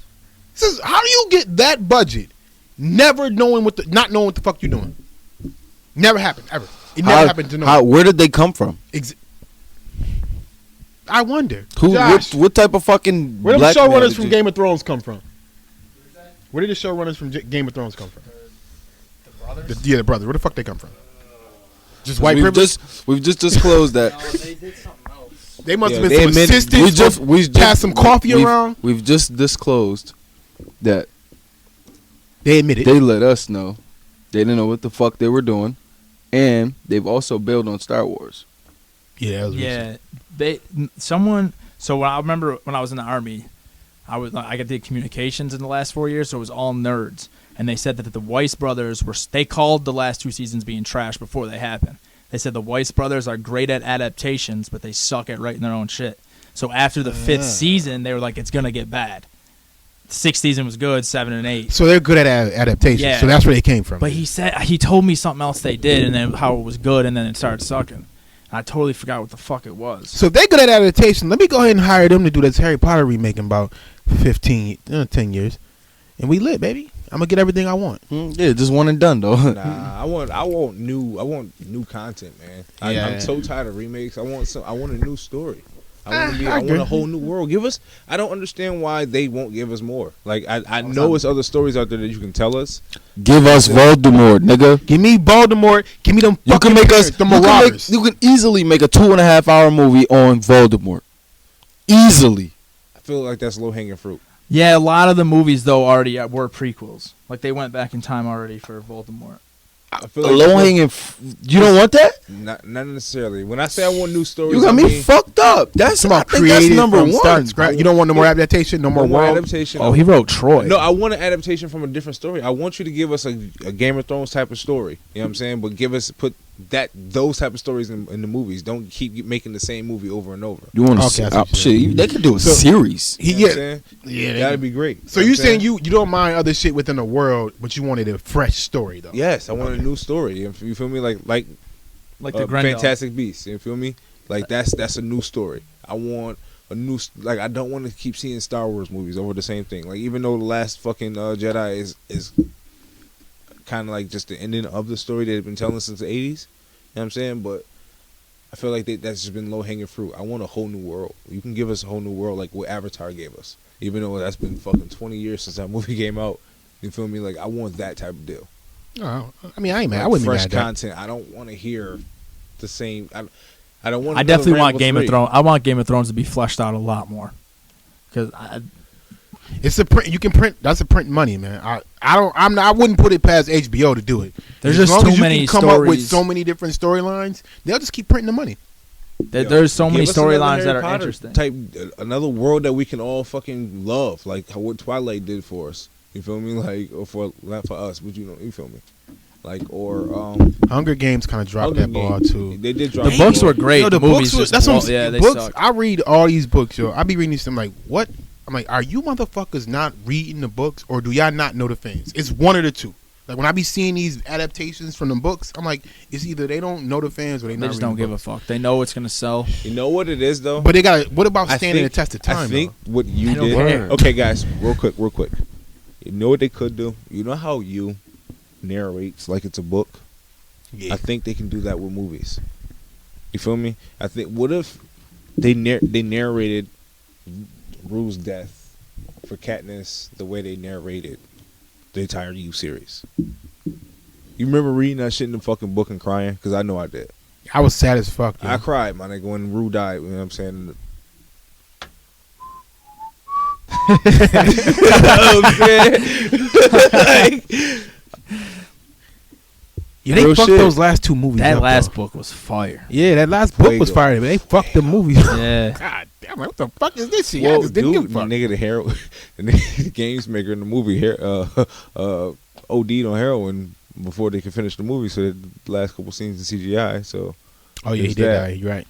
This is, how do you get that budget, not knowing what the fuck you're doing? Never happened ever. It never happened to no one. Where did they come from? I wonder. What type of fucking? Where did the showrunners from Game of Thrones come from? Where did the showrunners from Game of Thrones come from? The brothers. The brothers. Where the fuck they come from? Just white privilege. We've just disclosed that. No, they did something else. They must have been some assistants. We passed some coffee around. We've just disclosed that they admitted. They let us know they didn't know what the fuck they were doing, and they've also bailed on Star Wars. Yeah, So I remember when I was in the Army, I got the communications in the last 4 years, so it was all nerds. And they said that the Weiss brothers they called the last two seasons being trash before they happened. They said the Weiss brothers are great at adaptations, but they suck at writing their own shit. So after the fifth season, they were like, it's going to get bad. The sixth season was good, 7 and 8. So they're good at adaptation. Yeah. So that's where they came from. But he told me something else they did, and then how it was good, and then it started sucking. I totally forgot what the fuck it was. So if they're good at adaptation, let me go ahead and hire them to do this Harry Potter remake in about 10 years. And we lit, baby. I'm gonna get everything I want. Yeah, just one and done though. Nah, I want new content, man. I'm so tired of remakes. I want a new story. I want a whole new world. I don't understand why they won't give us more. Like I know it's other stories out there that you can tell us. Give us Voldemort, nigga. Give me Voldemort. Give me them. You can make us the Marauders. You can easily make a 2.5 hour movie on Voldemort. Easily. I feel like that's low hanging fruit. Yeah, a lot of the movies though already were prequels. Like they went back in time already for Voldemort. I feel like low hanging. You don't want that? Not necessarily. When I say I want new stories, you got me fucked up. That's number one. You don't want no more adaptation, no more world adaptation. Oh, he wrote Troy. No, I want an adaptation from a different story. I want you to give us a Game of Thrones type of story. You know what I'm saying? But put those type of stories in the movies. Don't keep making the same movie over and over. You want to shit? They could do a series. That'd be great. So you saying you don't mind other shit within the world, but you wanted a fresh story though? Yes, I want a new story. You feel me? Like the Fantastic Beasts. You feel me? Like that's a new story. I want a new I don't want to keep seeing Star Wars movies over the same thing. Like even though the last fucking Jedi is kind of like just the ending of the story they've been telling since the 80s. You know what I'm saying? But I feel like that's just been low hanging fruit. I want a whole new world. You can give us a whole new world like what Avatar gave us. Even though that's been fucking 20 years since that movie came out. You feel me? Like I want that type of deal. I mean, I ain't mad. I wouldn't be mad at that. Fresh content. I don't want to hear the same. I don't want. I definitely want Game of Thrones. I want Game of Thrones to be fleshed out a lot more. Because it's a print. You can print. That's a print money, man. I wouldn't put it past HBO to do it. There's just too many stories. Come up with so many different storylines. They'll just keep printing the money. There's so many storylines that are interesting. Type another world that we can all fucking love, like what Twilight did for us. You feel me? Like, or not for us, but you feel me? Like, or Hunger Games kind of dropped that ball too. They did drop. The books were great. Yo, the movies books. That's what they books. suck. I read all these books, yo. I be reading these. I'm like, what I'm like, are you motherfuckers not reading the books, or do y'all not know the fans? It's one of the two. Like when I be seeing these adaptations from the books, I'm like, it's either they don't know the fans or they just don't give a fuck. They know it's gonna sell. You know what it is though. But they got. What about standing the test of time? I think what you did. Okay, guys, real quick. You know what they could do? You know how you narrates like it's a book. Yeah. I think they can do that with movies. You feel me? I think. What if they narrated Rue's death for Katniss the way they narrated the entire U series? You remember reading that shit in the fucking book and crying? Because I know I did. I was sad as fuck. I cried, my nigga, when Rue died. You know what I'm saying? You know what I'm saying? Yeah, they fucked those last two movies. That last book was fire. Yeah, that last book was fire, but they fucked the movies. Yeah. God damn, what the fuck is this shit? Well, I just didn't give a fuck. Nigga, the games maker in the movie OD'd on heroin before they could finish the movie, so the last couple scenes in CGI. So, oh yeah, he did die. You're right.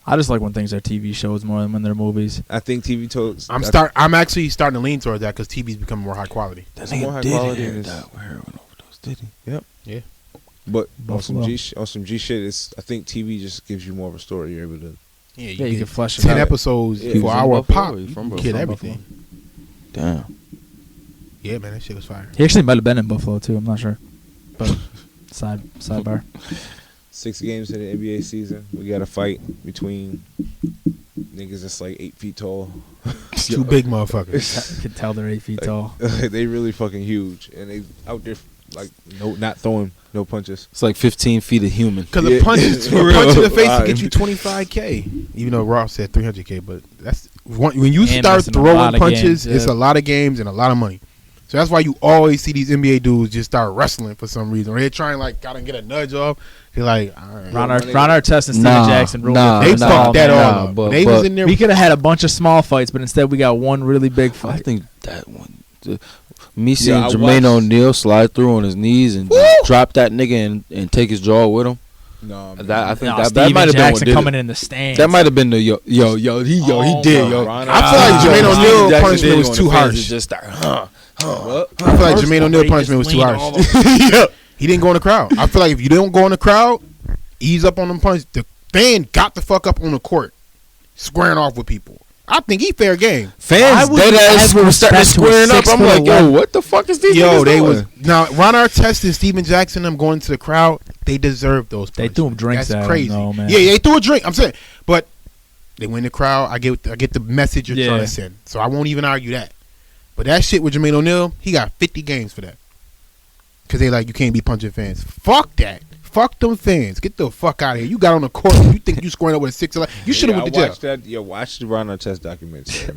I just like when things are TV shows more than when they're movies. I think TV shows. I'm actually starting to lean towards that because TV's becoming more high quality. That's more high quality than heroin overdose. Did he? Yep. Yeah. But on some G shit, I think TV just gives you more of a story. You're able to. Yeah, you can flesh it 10 out. episodes for our pop. You can get everything. Damn. Yeah, man, that shit was fire. He actually might have been in Buffalo too. I'm not sure. But sidebar. 6 games in the NBA season. We got a fight between niggas that's like 8 feet tall. Two big motherfuckers. I can tell they're 8 feet tall. They really fucking huge, and they out there like not throwing no punches. It's like 15 feet of human. Because a punch in the face will get you $25K. Even though Ross said $300K, but that's when you start throwing punches, it's a lot of games and a lot of money. So that's why you always see these NBA dudes just start wrestling for some reason. Or they're trying gotta get a nudge off. They're like, all right. Ron Artest and Steven Jackson ruled they fucked that all up. They was in there. We could have had a bunch of small fights, but instead we got one really big fight. I think that one. Seeing Jermaine O'Neal slide through on his knees and drop that nigga and take his jaw with him. No, I think that Steven might have been Jackson coming in the stands. That might have been the he did. I feel like Jermaine O'Neal punishment was too harsh. Just start, I feel like Jermaine O'Neal punishment was too harsh. Yeah. He didn't go in the crowd. I feel like if you don't go in the crowd, ease up on them punches. The fan got the fuck up on the court, squaring off with people. I think he fair game. Fans dead ass were starting squaring up. I'm like, yo, what the fuck is these niggas they doing? was now Ron Artest and Steven Jackson them going to the crowd. They deserve those. They threw him drinks. That's crazy. Man. Yeah, they threw a drink. I'm saying, but they win the crowd. I get the message you're trying to send. So I won't even argue that. But that shit with Jermaine O'Neal, he got 50 games for that. Because they like, you can't be punching fans. Fuck that. Fuck them fans. Get the fuck out of here. You got on the court. You think you scoring up with a 6? You should have went to jail. Watch the Ron Artest documentary. Yeah.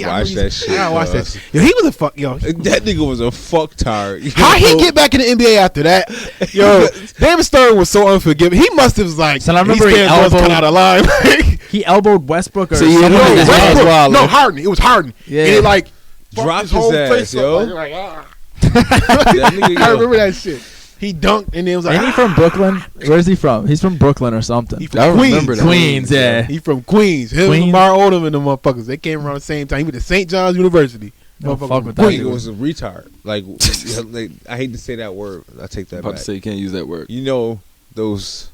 Watch that shit. I watch that shit. Yo, he was a fuck. Yo, that nigga was a fucktard. How he get back in the NBA after that? Yo, David Stern was so unforgiving. He must have like. So I remember he cut out of line. He elbowed Westbrook or no, Harden. It was Harden. Yeah. And he like dropped his whole face, yo. Like, I remember that shit. He dunked and it was like. Ain't he from Brooklyn? Where's he from? He's from Brooklyn or something. He from Queens. Queens, yeah. He from Queens. Him and Lamar Odom and the motherfuckers. They came around the same time. He went to St. John's University. No fuck with that. Nigga was a retard. Like I hate to say that word. I take that back. About to say you can't use that word. You know those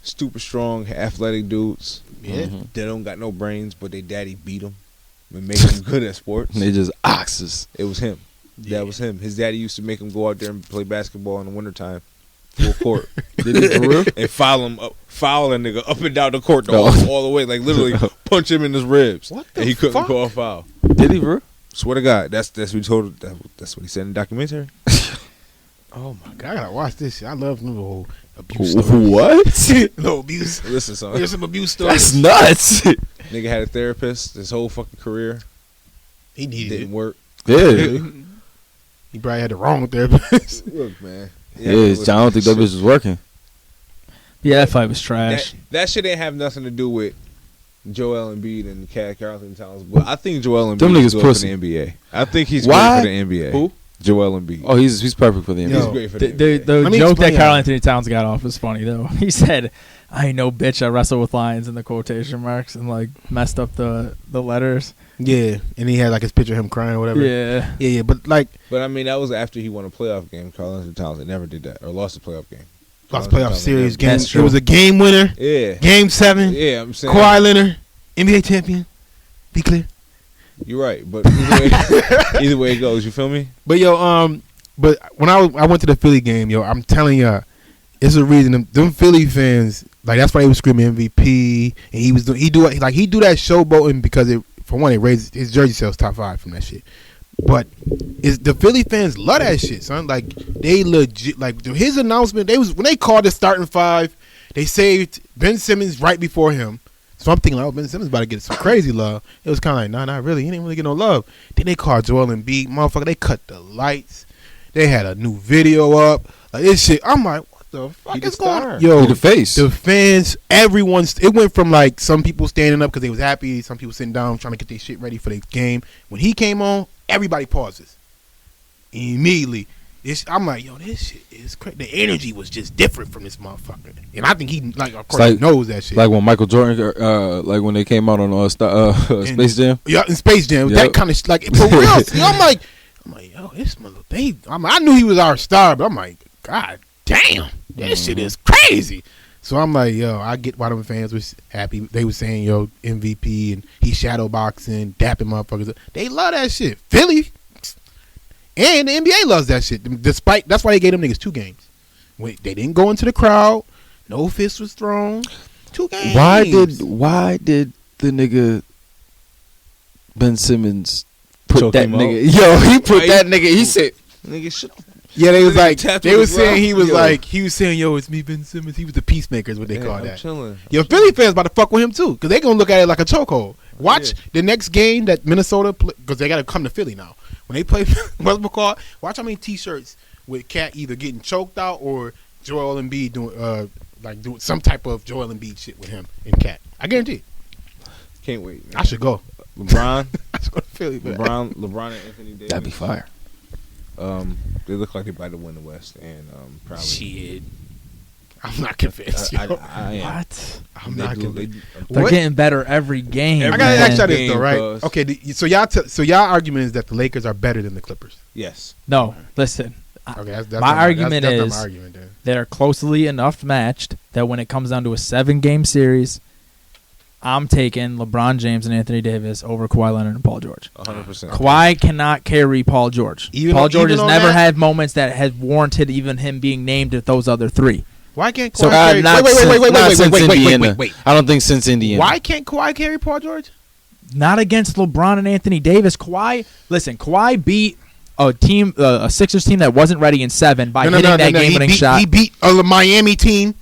super strong, athletic dudes. Yeah. They don't got no brains, but they daddy beat them and make them good at sports. They just oxes. It was him. Yeah. That was him. His daddy used to make him go out there and play basketball in the wintertime. Full court. Did he for real? And foul a nigga up and down the court though, all the way. Like literally punch him in his ribs. What the and he couldn't fuck? call a foul. Did he, bro? Swear to God. That's what he told. That's what he said in the documentary. Oh my God, I gotta watch this shit. I love little abuse stories. What? Little abuse. Listen, son. There's some abuse stories. That's nuts. Nigga had a therapist his whole fucking career. He needed Didn't work. Yeah. He probably had the wrong therapist. Look, man. Yeah, I don't think that bitch was working. Yeah, that fight was trash. That shit ain't have nothing to do with Joel Embiid and Carlton Towns, but I think Joel Embiid Them niggas is good pussy. for the NBA. I think he's good for the NBA. Who? Joel Embiid. Oh, he's perfect for the NBA. He's great for the NBA. The joke that Karl Anthony Towns got off was funny though. He said, "I ain't no bitch. I wrestle with lions," in the quotation marks, and like messed up the letters. Yeah, and he had like his picture of him crying or whatever. Yeah. But like, I mean, that was after he won a playoff game. Karl Anthony Towns never did that or lost a playoff game. lost playoff series game. That's true. It was a game winner. Yeah, Game 7. yeah. I'm saying Kawhi Leonard, NBA champion. Be clear. you're right, but either way it goes, you feel me? But but when I went to the Philly game, I'm telling you, it's a reason them Philly fans, like, that's why they was screaming MVP, and he do that showboating because for one, it raised his jersey sales top 5 from that shit. But the Philly fans love that shit, son. Like, they legit, like, his announcement, when they called the starting 5, they saved Ben Simmons right before him. So I'm thinking, Ben Simmons about to get some crazy love. It was kind of like, nah, not really. He didn't really get no love. Then they called Joel Embiid, motherfucker. They cut the lights. They had a new video up. Like, this shit. I'm like, what the fuck is going on? Yo, the face. The fans, it went from like some people standing up because they was happy, some people sitting down trying to get their shit ready for the game. When he came on, everybody pauses. Immediately. I'm like, yo, this shit is crazy. The energy was just different from this motherfucker. And I think he, like, of course, he knows that shit. Like when Michael Jordan, like when they came out on Space Jam. Yeah, in Space Jam. Yep. That kind of, like, for real. I'm like, yo, this motherfucker. I knew he was our star, but I'm like, God damn, this shit is crazy. So I'm like, yo, I get why them fans was happy. They was saying, yo, MVP, and he shadow boxing, dapping motherfuckers. They love that shit. Philly. And the NBA loves that shit. Despite that's why they gave them niggas 2 games. They didn't go into the crowd. No fist was thrown. 2 games. Why did the nigga Ben Simmons put Choke that him nigga? out? Yo, he put that nigga. He said, Nigga, shut up. Yeah, they was Nigga like, tapped they him was as saying well? he was saying, yo, it's me, Ben Simmons. He was the peacemaker, is what they call I'm that. chilling. Yo, Philly fans about to fuck with him too, because they gonna look at it like a chokehold. Watch the next game that Minnesota play, because they got to come to Philly now. When they play Westbrook, watch how many T-shirts with Cat either getting choked out or Joel Embiid doing some type of Joel Embiid shit with him and Cat. I guarantee. Can't wait, man. I should go. LeBron, I should go to Philly. Man. LeBron and Anthony Davis. that'd be fire. They look like they about to win the West, and probably. Shit. I'm not convinced. I am. What? I'm not convinced. They're getting better every game. I gotta ask y'all this game, though, right? cuz. Okay, so y'all argument is that the Lakers are better than the Clippers. Yes. No, listen. Okay, that's My argument that's is not my argument, then. they're closely enough matched that when it comes down to a 7-game series, I'm taking LeBron James and Anthony Davis over Kawhi Leonard and Paul George. 100%. Kawhi cannot carry Paul George. Paul George has never had moments that has warranted even him being named at those other 3. Why can't Kawhi So carry? Wait. I don't think since Indiana. Why can't Kawhi carry Paul George? Not against LeBron and Anthony Davis. Kawhi beat a team, a Sixers team that wasn't ready in 7 by hitting that game-winning shot. He beat a Miami team.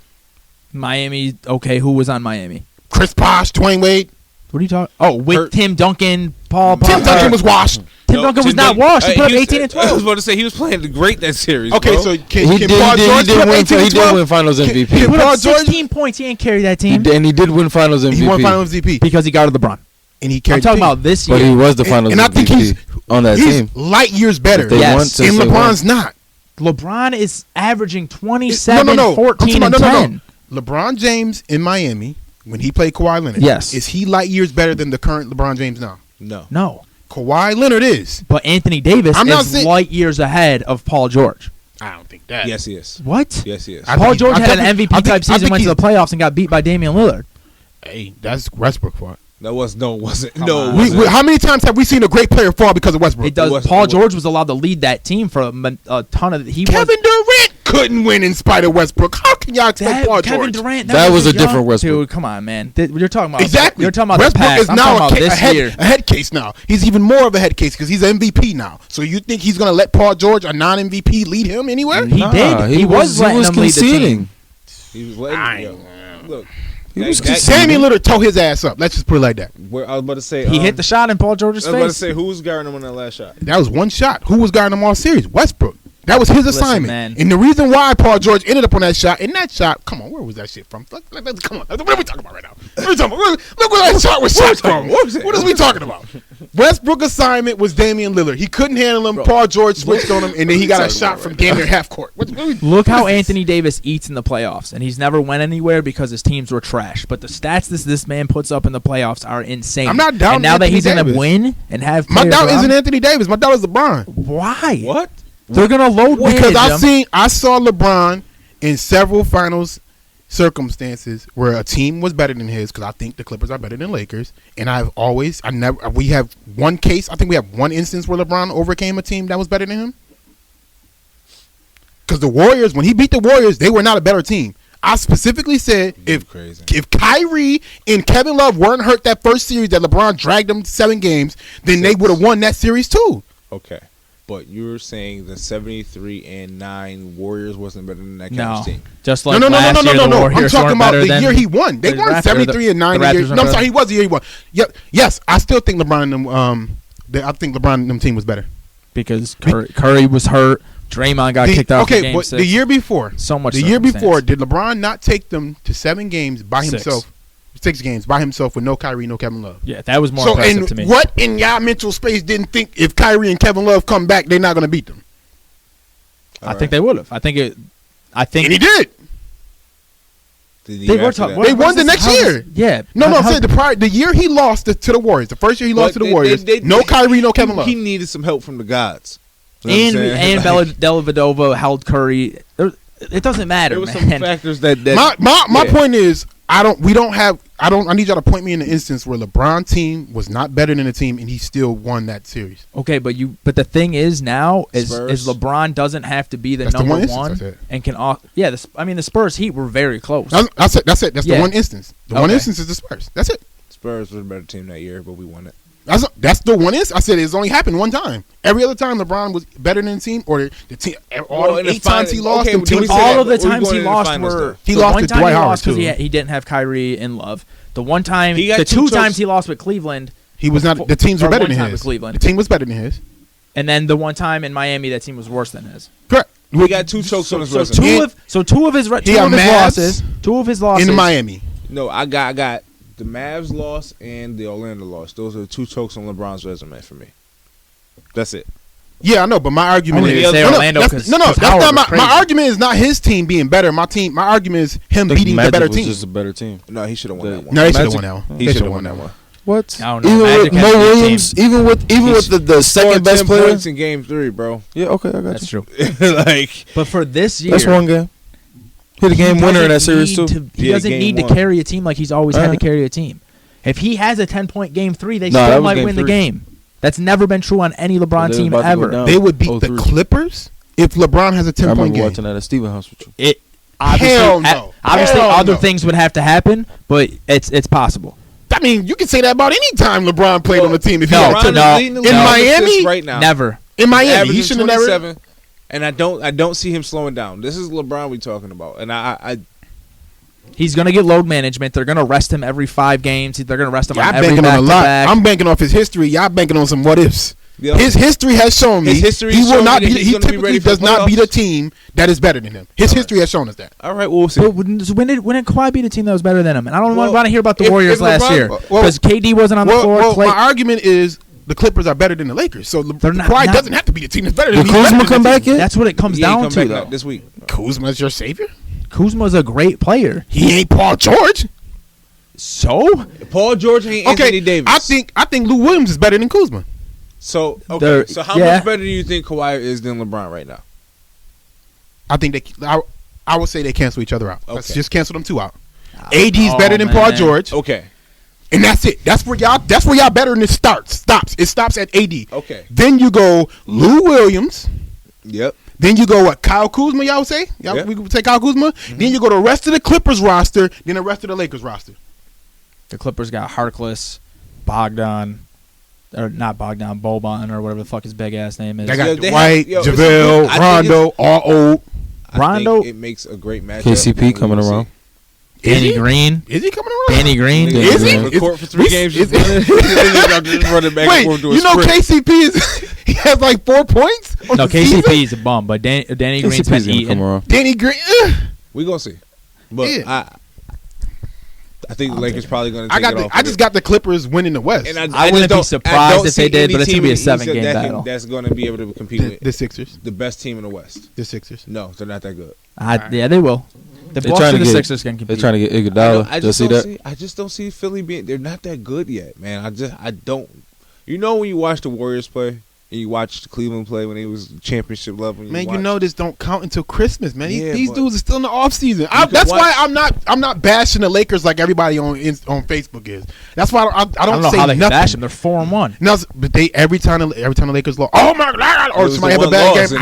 Miami. Okay, who was on Miami? Chris Bosh, Dwayne Wade. What are you talking? Oh, with Tim Duncan, Paul. Tim Duncan was washed. Tim Duncan was not washed. He put up 18 and 12. I was about to say he was playing great that series. Okay, bro. so can Paul George put up 18 and 12? He did win Finals MVP. He put Paul up George 16 points. He didn't carry that team And he did win Finals MVP. He won Finals MVP because he guarded LeBron. and he I'm carried. talking the team. about this year. But he was the Finals and I think MVP on that he's team. light years better. If they Yes. won And since they LeBron's won. not. LeBron is averaging 27, No. 14, and 10. LeBron James in Miami when he played Kawhi Leonard. Yes. Is he light years better than the current LeBron James now? No. No. Kawhi Leonard is. But Anthony Davis I'm not is saying- light years ahead of Paul George. I don't think that. Yes, he is. What? Yes, he is. Paul George had an I MVP think- type I season, think went to the playoffs, and got beat by Damian Lillard. Hey, that's Westbrook fault. That was no, it wasn't. Come No, on. it wasn't. How many times have we seen a great player fall because of Westbrook? It does. wasn't- Paul it wasn't. George was allowed to lead that team for a ton of. Kevin Durant couldn't win in spite of Westbrook. How can y'all expect Paul Kevin George? Durant. That was a young- different Westbrook. Dude, come on, man. You're talking about Exactly. You're talking about Westbrook the past. is I'm now talking about this year. a head case now. He's even more of a head case because he's an MVP now. So you think he's gonna let Paul George, a non-MVP, lead him anywhere? He did. He was letting him lead the team. He was letting. Yo, look, He was that- conceding. Damian Lillard tore his ass up. Let's just put it like that. where I was about to say He hit the shot in Paul George's I was about to face. say who was guarding him on that last shot. That was one shot. Who was guarding him all series? Westbrook. That was his assignment. man. And the reason why Paul George ended up on that shot, and that shot, come on, where was that shit from? Come on, what are we talking about right now? What are we talking about? Look where that shot was shot from. What is we talking about? Westbrook assignment was Damian Lillard. He couldn't handle him. Bro. Paul George switched on him, and then he got a shot from damn near half court. Look how Anthony Davis eats in the playoffs, and he's never went anywhere because his teams were trash. But the stats this man puts up in the playoffs are insane. I'm not down. And now Anthony that he's Davis. gonna win and have my doubt isn't Anthony Davis. My doubt is LeBron. Why? What? They're gonna load because him. I saw LeBron in several finals circumstances where a team was better than his, because I think the Clippers are better than Lakers, and we have one case. I think we have one instance where LeBron overcame a team that was better than him. Because the Warriors, when he beat the Warriors, they were not a better team. I specifically said if Kyrie and Kevin Love weren't hurt that first series that LeBron dragged them 7 games, then they would have won that series too. Okay. But you were saying the 73-9 Warriors wasn't better than that Cavs team. Just like no. The Warriors I'm talking about the than year he won. They won 73-9. No, I'm sorry, he was the year he won. Yes, I still think LeBron and them. I think LeBron and them team was better because Curry was hurt. Draymond got kicked out. Okay, but the year before, so much. The year before, did LeBron not take them to 7 games by himself? 6 games by himself with no Kyrie, no Kevin Love. Yeah, that was more impressive to me. What in y'all mental space didn't think if Kyrie and Kevin Love come back, they're not going to beat them? I think they would have. I think, and he did. They won the next year. Yeah. No, I'm saying the year he lost to the Warriors, the first year he lost to the Warriors, no Kyrie, no Kevin Love. He needed some help from the gods. And Dellavedova held Curry. It doesn't matter. There were some factors that my point is I need y'all to point me in an instance where LeBron's team was not better than the team and he still won that series. Okay, but the thing is now is LeBron doesn't have to be the number one and can. The Spurs Heat were very close. That's it. That's the one instance. The one instance is the Spurs. That's it. Spurs was a better team that year, but we won it. That's the one instance. I said it's only happened one time. Every other time LeBron was better than the team, or the team. All the 8 times he lost, all of the times he lost were he lost to Dwight Howard because he didn't have Kyrie and Love. The one time, the 2 times he lost with Cleveland, he was not. The teams were better than his. Cleveland. The team was better than his. And then the one time in Miami, that team was worse than his. Correct. We got 2 chokes on his resume. Two of his losses in Miami. No, I got the Mavs loss and the Orlando loss. Those are the 2 chokes on LeBron's resume for me. That's it. Yeah, I know, but my argument is that's not my argument is not his team being better. My argument is him beating the better team. Just a better team. No, he should have won that one. No, he should have won that one. He should have won that one. What? I don't know. Even with Mo Williams, even with the second best player points in Game 3, bro. Yeah, okay, I got That's true. But for this year, that's one game. Hit a game winner in that series too. He doesn't need to carry a team like he's always had to carry a team. If he has a 10-point Game 3, they still might win the game. That's never been true on any LeBron team ever. They would beat the Clippers if LeBron has a 10-point game. I remember watching that at Stephenhouse with you. Hell no. Obviously, other things would have to happen, but it's possible. I mean, you can say that about any time LeBron played on the team. If in Miami, right now, never. In Miami, he should have never. And I don't see him slowing down. This is LeBron we talking about, and I he's going to get load management. They're going to rest him every 5 games. They're going to rest him on every back-to-back. I'm banking off his history. Y'all banking on some what ifs. Yep. His history has shown me he typically does not beat a team that is better than him. His history has shown us that. All right, we'll see. But when did Kawhi beat a team that was better than him? And I don't want to hear about the Warriors last year because KD wasn't on the floor. Well, my argument is the Clippers are better than the Lakers, so Kawhi doesn't have to be a team that's better than him. Will Kuzma come back yet? That's what it comes down to, though. This week, Kuzma's your savior. Kuzma's a great player. He ain't Paul George. So Paul George ain't Anthony Davis. I think Lou Williams is better than Kuzma. So so how much better do you think Kawhi is than LeBron right now? I think I would say they cancel each other out. Okay. Let's just cancel them 2 out. AD's better than Paul George. Okay. And that's it. That's where y'all better than it stops. It stops at AD. Okay. Then you go Lou Williams. Yep. Then you go Kyle Kuzma, y'all would say? Yep. We could take Kyle Kuzma. Mm-hmm. Then you go to the rest of the Clippers roster, then the rest of the Lakers roster. The Clippers got Harkless, Boban, or whatever the fuck his big ass name is. They got Dwight, JaVale, Rondo, all old. Rondo. It makes a great matchup. KCP coming around. Danny Green. Is he coming around? Danny Green. Is he? Record for 3 games. Just running back and forth to a KCP is he has like 4 points? No, KCP is a bum, but Danny Green's been eating. Danny Green. We gonna see. But I think the Lakers probably going to take it off. I just got the Clippers winning the West. And I wouldn't be surprised if they did, but it's going to be a 7-game battle. That's going to be able to compete with the Sixers. The best team in the West. The Sixers. No, they're not that good. Yeah, they will. The Sixers can compete. They're trying to get Iguodala. I just don't see Philly being. They're not that good yet, man. I don't. You know when you watch the Warriors play and you watch Cleveland play when it was championship level. Man, you know this don't count until Christmas, man. These dudes are still in the off season. That's why I'm not bashing the Lakers like everybody on Facebook is. That's why I don't know say how they nothing. bash them. They're 4-1. No, but every time the Lakers lost, oh my god, or somebody have a bad game,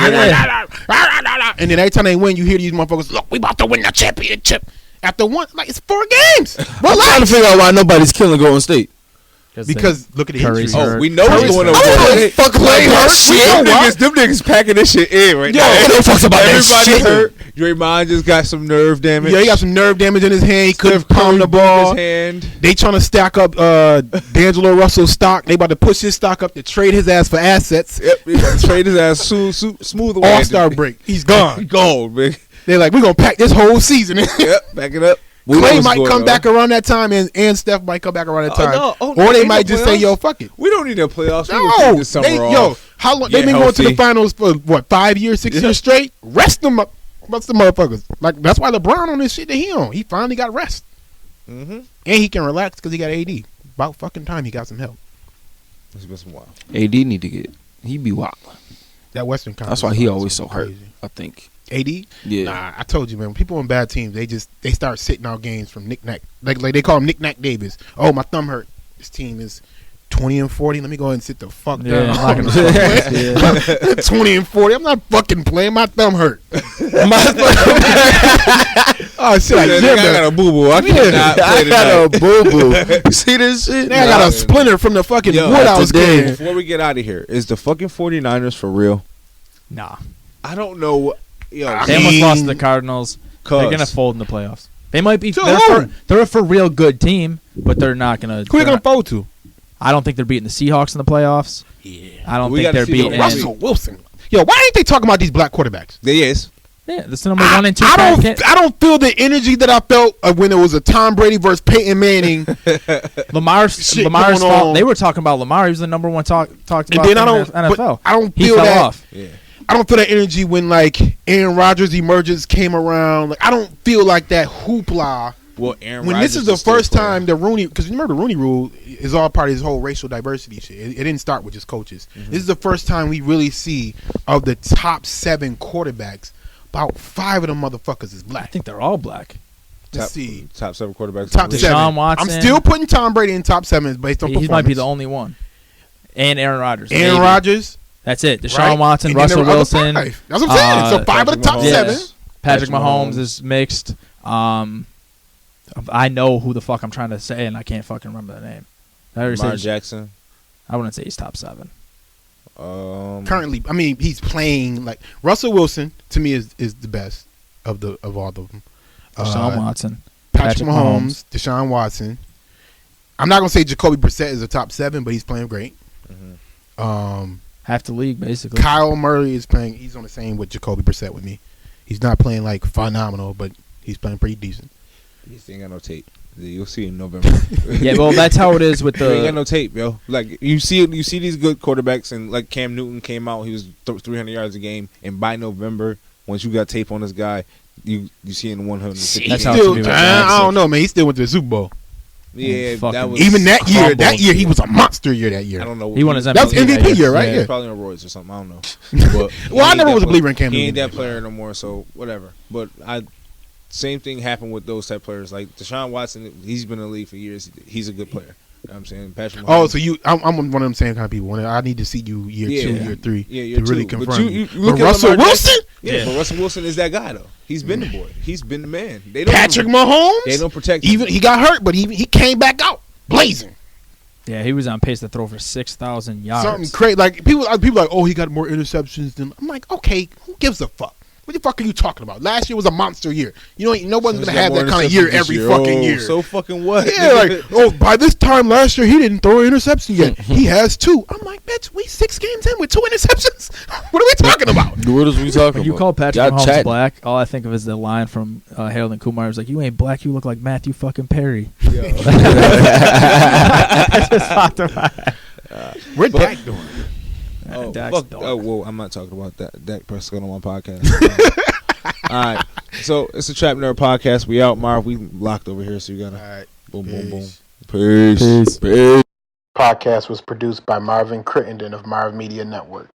and then every time they win, you hear these motherfuckers. Look, we about to win the championship. After one, like it's 4 games. I'm trying to figure out why nobody's killing Golden State. Because look at the injuries. Oh, we know what's going on. Fuck play hurt shit. Them niggas packing this shit in right now. Yo, no fucks about that shit. Hurt. Draymond just got some nerve damage. Yeah, he got some nerve damage in his hand. He couldn't pound the ball. They trying to stack up D'Angelo Russell's stock. They about to push his stock up to trade his ass for assets. Yep, trade his ass smooth away. All-Star break. He's gone. Gone, man. They're like, we're going to pack this whole season. Yep, back it up. Clay might come back around that time, and Steph might come back around that time. Or they might just say, yo, fuck it. We don't need no playoffs. No. This summer off. How long? They've been going to the finals for, 5 years, 6 years straight? Rest them up. What's the motherfuckers? Like, that's why LeBron on this shit that he on. He finally got rest. Mm-hmm. And he can relax because he got AD. About fucking time he got some help. It's been some while. AD need to get. He be wild. That Western Conference. That's why he always so hurt, I think. AD? Yeah. Nah, I told you, man. When people on bad teams, they start sitting out games from knick-knack. Like they call him knick-knack Davis. Oh, my thumb hurt. This team is 20-40. Let me go ahead and sit the fuck down. 20-40. I'm not fucking playing. My thumb hurt. Oh shit! I got a boo boo. I got a boo boo. You see this shit? I got a splinter from the fucking wood I was getting. Before we get out of here, is the fucking 49ers for real? Nah. I don't know. They almost lost to the Cardinals. They're gonna fold in the playoffs. They might be. They're a real good team, but they're not gonna. Who are they gonna fold to? I don't think they're beating the Seahawks in the playoffs. Yeah. I don't think they're beating Russell Wilson. Yo, why ain't they talking about these black quarterbacks? There is. Yeah, that's the number 1 and 2. I don't feel the energy that I felt when it was a Tom Brady versus Peyton Manning. Lamar's fault. They were talking about Lamar. He was the number 1 talked about in the NFL. I don't feel that. Yeah. I don't feel that energy when like Aaron Rodgers' emergence came around. Like I don't feel like that hoopla. Well, Aaron when Rodgers this is the first time the Rooney, because remember the Rooney Rule is all part of this whole racial diversity shit. It didn't start with just coaches. Mm-hmm. This is the first time we really see of the top 7 quarterbacks. About 5 of them motherfuckers is black. I think they're all black. Let's see. Top 7 quarterbacks. Top 7. Deshaun Watson. I'm still putting Tom Brady in top 7 based on performance. He might be the only one. And Aaron Rodgers. Aaron Rodgers. That's it. Deshaun Watson, Russell Wilson. That's what I'm saying. So 5 of the top 7. Patrick Mahomes is mixed. I know who the fuck I'm trying to say, and I can't fucking remember the name. Lamar Jackson. I wouldn't say he's top 7. Currently, I mean, he's playing like Russell Wilson. To me, is the best of all of them. Deshaun Watson, Patrick Mahomes, Deshaun Watson. I'm not gonna say Jacoby Brissett is a top 7, but he's playing great. Mm-hmm. Half the league basically. Kyle Murray is playing. He's on the same with Jacoby Brissett with me. He's not playing like phenomenal, but he's playing pretty decent. He ain't got no tape. You'll see in November. Yeah, well, that's how it is with the. He ain't got no tape, yo. Like you see these good quarterbacks, and like Cam Newton came out, he was 300 yards a game, and by November, once you got tape on this guy, you see in 150. That's how it I don't know, man. He still went to the Super Bowl. Yeah, that was even that year. That year, he was a monster year. That year, I don't know. He won his MVP. That was MVP year, right? Yeah, probably on roids or something. I don't know. But well, I never was a believer in Cam Newton. He ain't that player no more, so whatever. But same thing happened with those type of players. Like Deshaun Watson, he's been in the league for years. He's a good player. You know what I'm saying? Patrick Mahomes. So I'm one of them same kind of people. I need to see you year 2, year 3 to really confirm. But Russell Wilson? Yeah, but Russell Wilson is that guy though. He's been the boy. He's been the man. Patrick Mahomes? They don't protect him. Even he got hurt, but he came back out blazing. Yeah, he was on pace to throw for 6,000 yards. Something crazy. Like people like, oh, he got more interceptions than. I'm like, okay, who gives a fuck? What the fuck are you talking about? Last year was a monster year. No one's gonna have that kind of year every fucking year. So fucking what? Yeah, like, by this time last year he didn't throw an interception yet. He has 2. I'm like, bitch, we 6 games in with 2 interceptions. What are we talking about? What is we talking about? When you call Patrick Mahomes black, all I think of is the line from Harold and Kumar. It's like, you ain't black, you look like Matthew fucking Perry. I just talked about it. Where's Dak doing? Well, I'm not talking about that. Dak Prescott on my podcast. All right. So it's a Trap Nerd podcast. We out, Marv. We locked over here, so you gotta. All right. Boom, boom, boom. Peace. Podcast was produced by Marvin Crittenden of Marv Media Network.